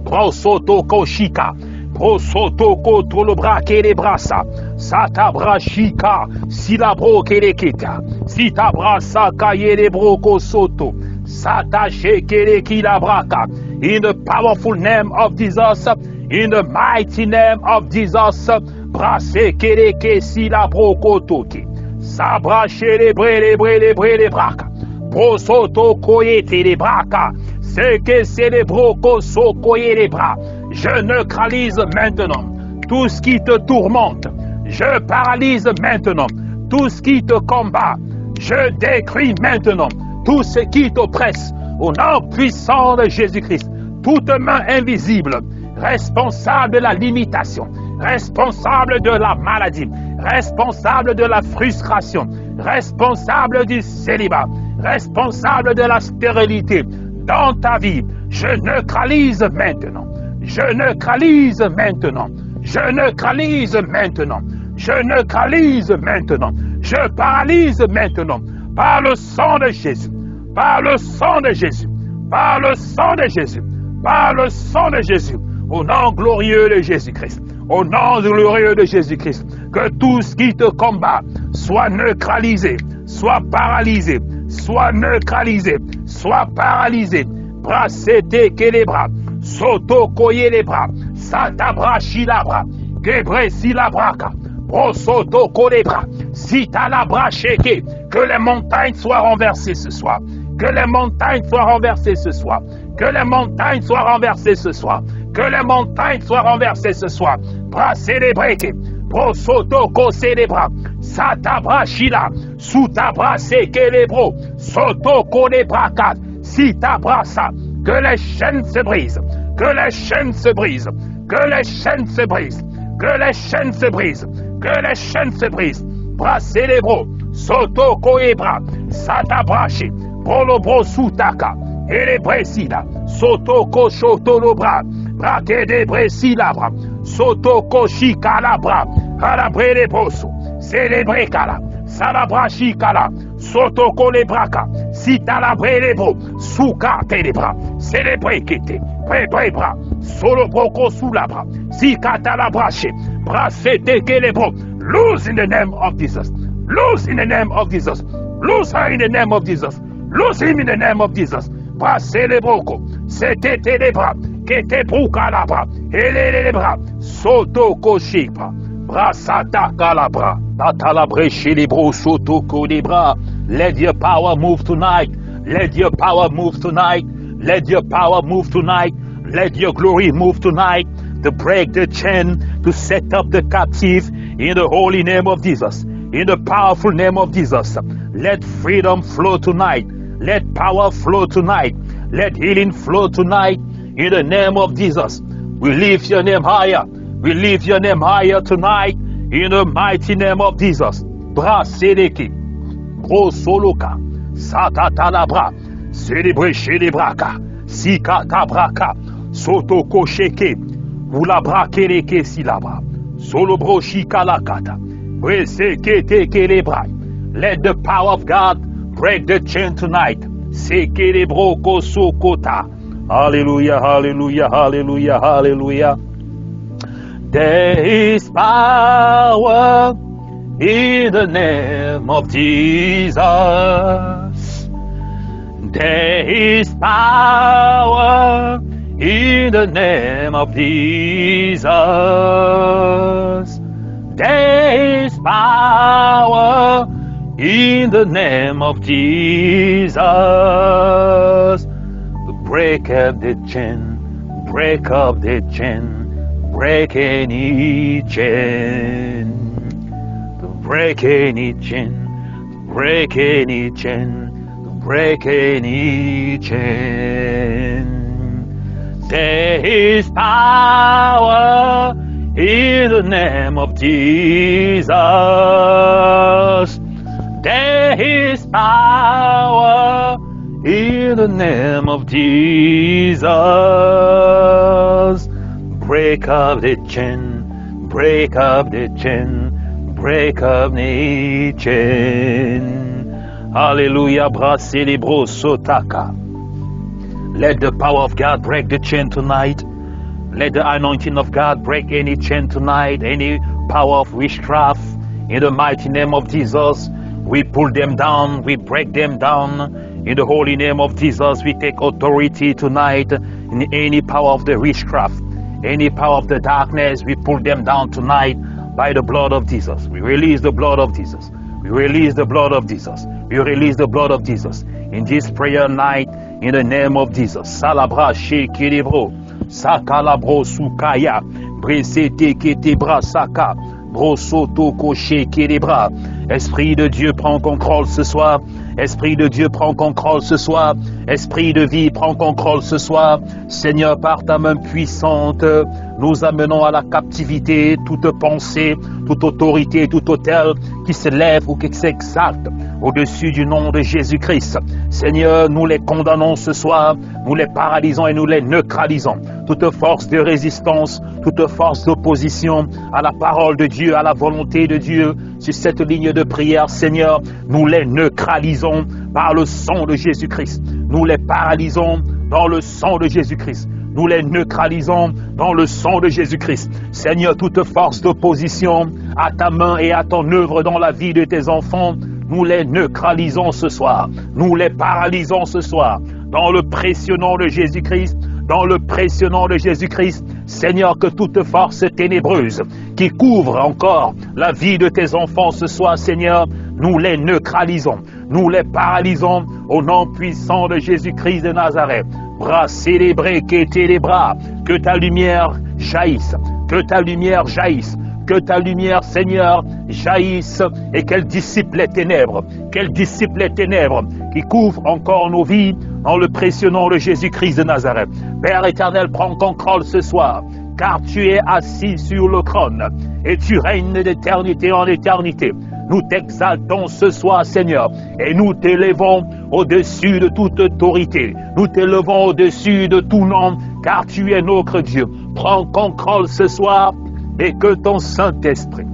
Prosoto koshika. Prosoto kotolobra kelebrasa. Satabra shika. Silabro keleketa. Sitabrasa kayelebro kosoto. Satache kelekilabraka. In the powerful name of Jesus, in the mighty name of Jesus, brase keleke silabro kotoki. Sabrache le braka. Prosoto koyete les braka. C'est que c'est les brocos sokoye les bras. Je neutralise maintenant tout ce qui te tourmente. Je paralyse maintenant tout ce qui te combat. Je détruis maintenant tout ce qui t'oppresse. Au nom puissant de Jésus-Christ, toute main invisible, responsable de la limitation, responsable de la maladie, responsable de la frustration, responsable du célibat, responsable de la stérilité, dans ta vie, je neutralise maintenant. Je neutralise maintenant. Je neutralise maintenant. Je neutralise maintenant. Je paralyse maintenant. Par le sang de Jésus. Par le sang de Jésus. Par le sang de Jésus. Par le sang de Jésus. Au nom glorieux de Jésus-Christ. Au nom glorieux de Jésus-Christ. Que tout ce qui te combat soit neutralisé, soit paralysé, soit neutralisé, soit paralysé. Brasete que les bras, soto koye les bras, satabra shilabra, gebre silabraka, brosoto ko les bras, sitalabra sheke, que les montagnes soient renversées ce soir, que les montagnes soient renversées ce soir, que les montagnes soient renversées ce soir, que les montagnes soient renversées ce soir. Brassez les briques, brosoto kose les bras, satabra shila, soutabra seke les bros, soto ko les brakas. Si t'abrassa, que les chaînes se brisent, que les chaînes se brisent, que les chaînes se brisent, que les chaînes se brisent, que les chaînes se brisent. Brassez les bros, soto koebra, satabrashi, brolo bro soutaka, et les bresila, soto ko shoto lo bra, braque des bresila bra, soto ko shikala bra, alabre les broso, célébré kala, salabrashi kala, soto ko les braka. Si t'alabré les bros, souka les bras, célébré kété, pré bras, solo broko sous la bras, si katalabraché, brassete que les bros, lose in the name of Jesus, lose in the name of Jesus, lose her in the name of Jesus, lose him in the name of Jesus, brassez les broko, c'était les bras, kété brouka la bras, et les bras, soto koshi bras, brassata kalabra, tatalabré chez les bros, soto ko les bras. Let your power move tonight. Let your power move tonight. Let your power move tonight. Let your glory move tonight. To break the chain, to set up the captive in the holy name of Jesus. In the powerful name of Jesus. Let freedom flow tonight. Let power flow tonight. Let healing flow tonight. In the name of Jesus. We lift your name higher. We lift your name higher tonight. In the mighty name of Jesus. Braseleki. Brosoloka, Satatalabra, célébré chez les braka, Sikatabraka, Sotoko sheke, Oulabra keleke silabra, Solobro shikalakata, Breseke kelebra. Let the power of God break the chain tonight. Sekelebro kosokota. Hallelujah, hallelujah, hallelujah, hallelujah. There is power in the name of Jesus. There is power in the name of Jesus. There is power in the name of Jesus. Break up the chain, break up the chain, break any chain. Break any chain, break any chain, break any chain. There is power in the name of Jesus. There is power in the name of Jesus. Break up the chain, break up the chain. Break up the chain. Hallelujah. Brassez les bros sotaka. Let the power of God break the chain tonight. Let the anointing of God break any chain tonight. Any power of witchcraft. In the mighty name of Jesus, we pull them down. We break them down. In the holy name of Jesus, we take authority tonight in any power of the witchcraft. Any power of the darkness, we pull them down tonight. By the blood of Jesus. We release the blood of Jesus. We release the blood of Jesus. We release the blood of Jesus. In this prayer night, in the name of Jesus. Salabra shekilibro. Sakalabro sukaya. Bresete ketebra saka. Brosoto koche kelebra. Esprit de Dieu, prends contrôle ce soir. Esprit de Dieu, prends contrôle ce soir. Esprit de vie, prends contrôle ce soir. Seigneur, par ta main puissante, nous amenons à la captivité toute pensée, toute autorité, tout autel qui se lève ou qui s'exalte au-dessus du nom de Jésus-Christ. Seigneur, nous les condamnons ce soir, nous les paralysons et nous les neutralisons. Toute force de résistance, toute force d'opposition à la parole de Dieu, à la volonté de Dieu, sur cette ligne de prière, Seigneur, nous les neutralisons par le sang de Jésus-Christ. Nous les paralysons dans le sang de Jésus-Christ. Nous les neutralisons dans le sang de Jésus-Christ. Seigneur, toute force d'opposition à ta main et à ton œuvre dans la vie de tes enfants, nous les neutralisons ce soir, nous les paralysons ce soir, dans le précieux nom de Jésus-Christ, dans le précieux nom de Jésus-Christ. Seigneur, que toute force ténébreuse qui couvre encore la vie de tes enfants ce soir, Seigneur, nous les neutralisons, nous les paralysons au nom puissant de Jésus-Christ de Nazareth. Bras célébrés, qu'étaient les bras, que ta lumière jaillisse, que ta lumière jaillisse, que ta lumière, Seigneur, jaillisse et qu'elle dissipe les ténèbres qui couvrent encore nos vies dans le précieux nom de Jésus-Christ de Nazareth. Père éternel, prends contrôle ce soir, car tu es assis sur le trône et tu règnes d'éternité en éternité. Nous t'exaltons ce soir, Seigneur, et nous t'élevons au-dessus de toute autorité. Nous t'élevons au-dessus de tout nom, car tu es notre Dieu. Prends contrôle ce soir et que ton Saint-Esprit,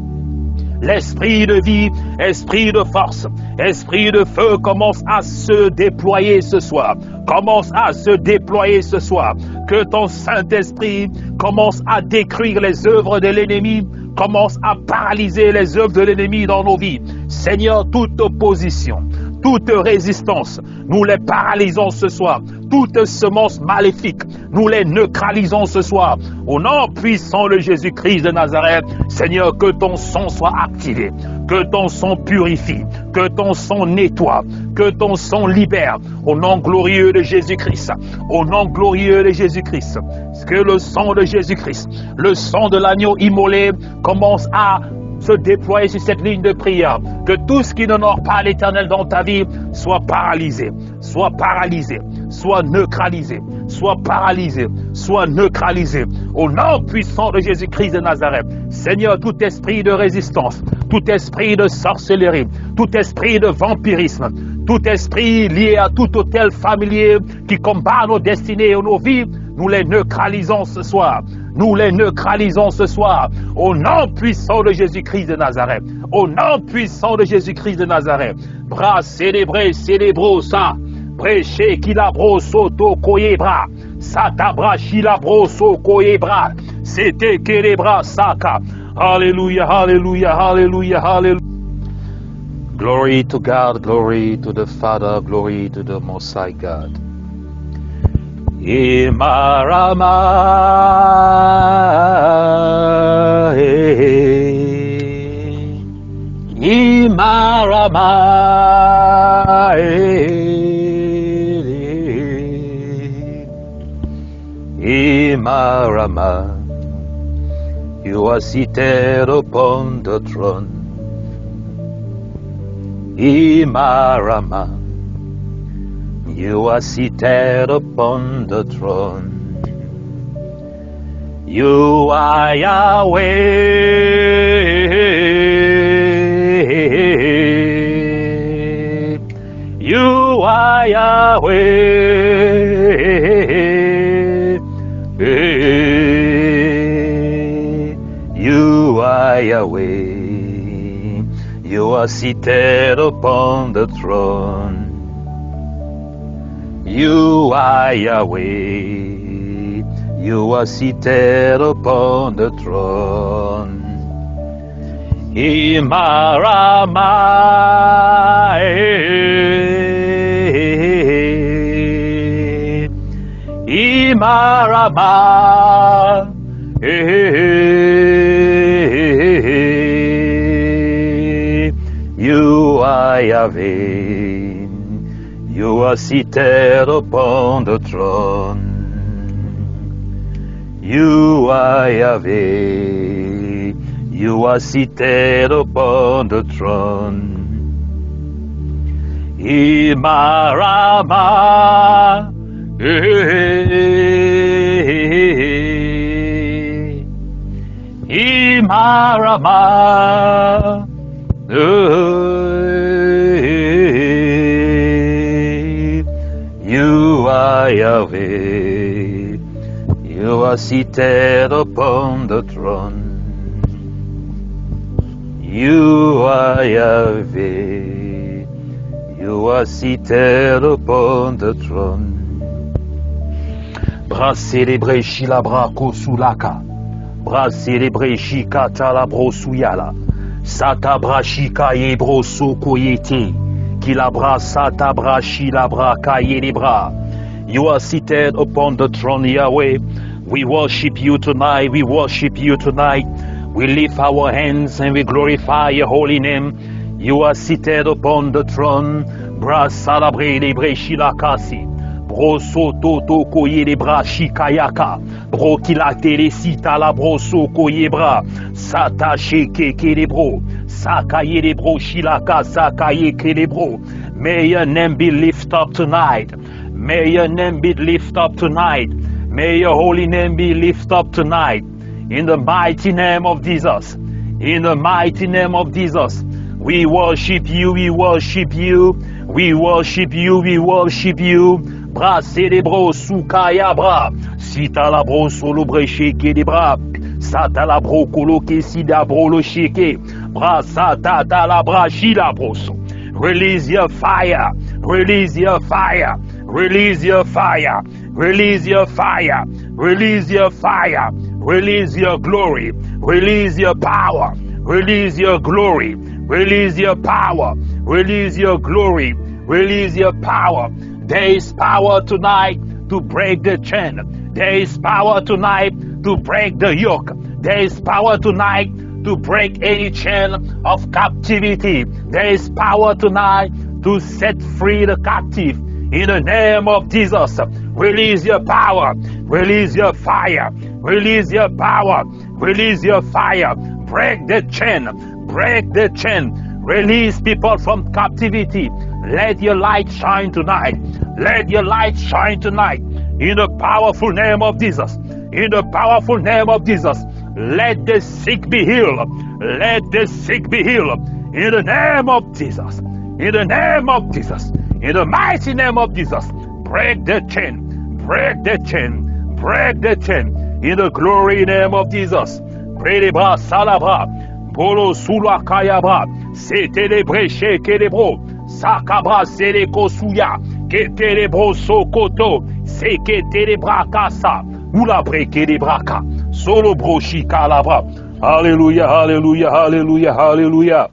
l'esprit de vie, esprit de force, esprit de feu commence à se déployer ce soir. Commence à se déployer ce soir. Que ton Saint-Esprit commence à détruire les œuvres de l'ennemi, commence à paralyser les œuvres de l'ennemi dans nos vies. Seigneur, toute opposition, toute résistance, nous les paralysons ce soir. Toute semence maléfique, nous les neutralisons ce soir. Au nom puissant de Jésus-Christ de Nazareth, Seigneur, que ton sang soit activé, que ton sang purifie, que ton sang nettoie, que ton sang libère. Au nom glorieux de Jésus-Christ, au nom glorieux de Jésus-Christ, que le sang de Jésus-Christ, le sang de l'agneau immolé commence à se déployer sur cette ligne de prière. Que tout ce qui n'honore pas l'Éternel dans ta vie soit paralysé, soit paralysé, soit neutralisé, soit paralysé, soit neutralisé. Au nom puissant de Jésus-Christ de Nazareth, Seigneur, tout esprit de résistance, tout esprit de sorcellerie, tout esprit de vampirisme, tout esprit lié à tout hôtel familier qui combat nos destinées et nos vies, nous les neutralisons ce soir. Nous les neutralisons ce soir. Au nom puissant de Jésus-Christ de Nazareth. Au nom puissant de Jésus-Christ de Nazareth. Bras célébrés, célébro ça. Prêché qui la brosoto koyebra. Satabra la broso koyebra. C'était que les bras saka. Alléluia, alléluia, alléluia, alléluia. Glory to God, glory to the Father, glory to the Most High God. Imarama, Imarama, Imarama, you are seated upon the throne. Imarama, you are seated upon the throne. You are Yahweh. You are Yahweh. You are Yahweh. You are seated upon the throne. You are Yahweh, you are seated upon the throne. Imarama, Imarama, you are Yahweh. You are seated upon the throne. You are Yahweh. You are seated upon the throne. Imarama. Imarama. You are Yahweh, you are seated upon the throne. You are Yahweh, you are seated upon the throne. Bras célébré Shilabra Kosulaka, bras célébré Shikata la Brosuyala. Satabrashi kaye bro sokoyete. Kilabra satabrashi labra kaye libra. You are seated upon the throne, Yahweh. We worship you tonight. We worship you tonight. We lift our hands and we glorify your holy name. You are seated upon the throne. Bra salabre libre shilakasi. Bro soto to koye libra shikayaka. Bro kilate le sita la bro so koye bra. Sata sheke kelebro. Sakaye libro shilaka sakaye kelebro. May your name be lifted up tonight. May your name be lifted up tonight. May your holy name be lifted up tonight. In the mighty name of Jesus. In the mighty name of Jesus. We worship you, we worship you. We worship you, we worship you. Bra célébro soukaya bra. Sita la bro solo brecheke de bra. Sata la bro koloke sida bro lo sheke. Bra sata ta la bra shila broso. Release your fire. Release your fire. Release your fire. Release your fire. Release your fire. Release your glory. Release your power. Release your glory. Release your power. Release your glory. Release your power. There is power tonight to break the chain. There is power tonight to break the yoke. There is power tonight to break any chain of captivity. There is power tonight to set free the captive. In the name of Jesus, release your power, release your fire, release your power, release your fire. Break the chain, break the chain. Release people from captivity. Let your light shine tonight. Let your light shine tonight. In the powerful name of Jesus. In the powerful name of Jesus. Let the sick be healed. Let the sick be healed. In the name of Jesus. In the name of Jesus. In the mighty name of Jesus. Break the chain. Break the chain. Break the chain. In the glory name of Jesus. Prelebra salabra. Bolo sula kayabra. Setelebre shekelebro. Sakabra seleko suya. Ketelebro sokoto. Seketelebra kasa. Ula brekelebra ka. Solo broshi kalabra. Hallelujah, hallelujah, hallelujah, hallelujah.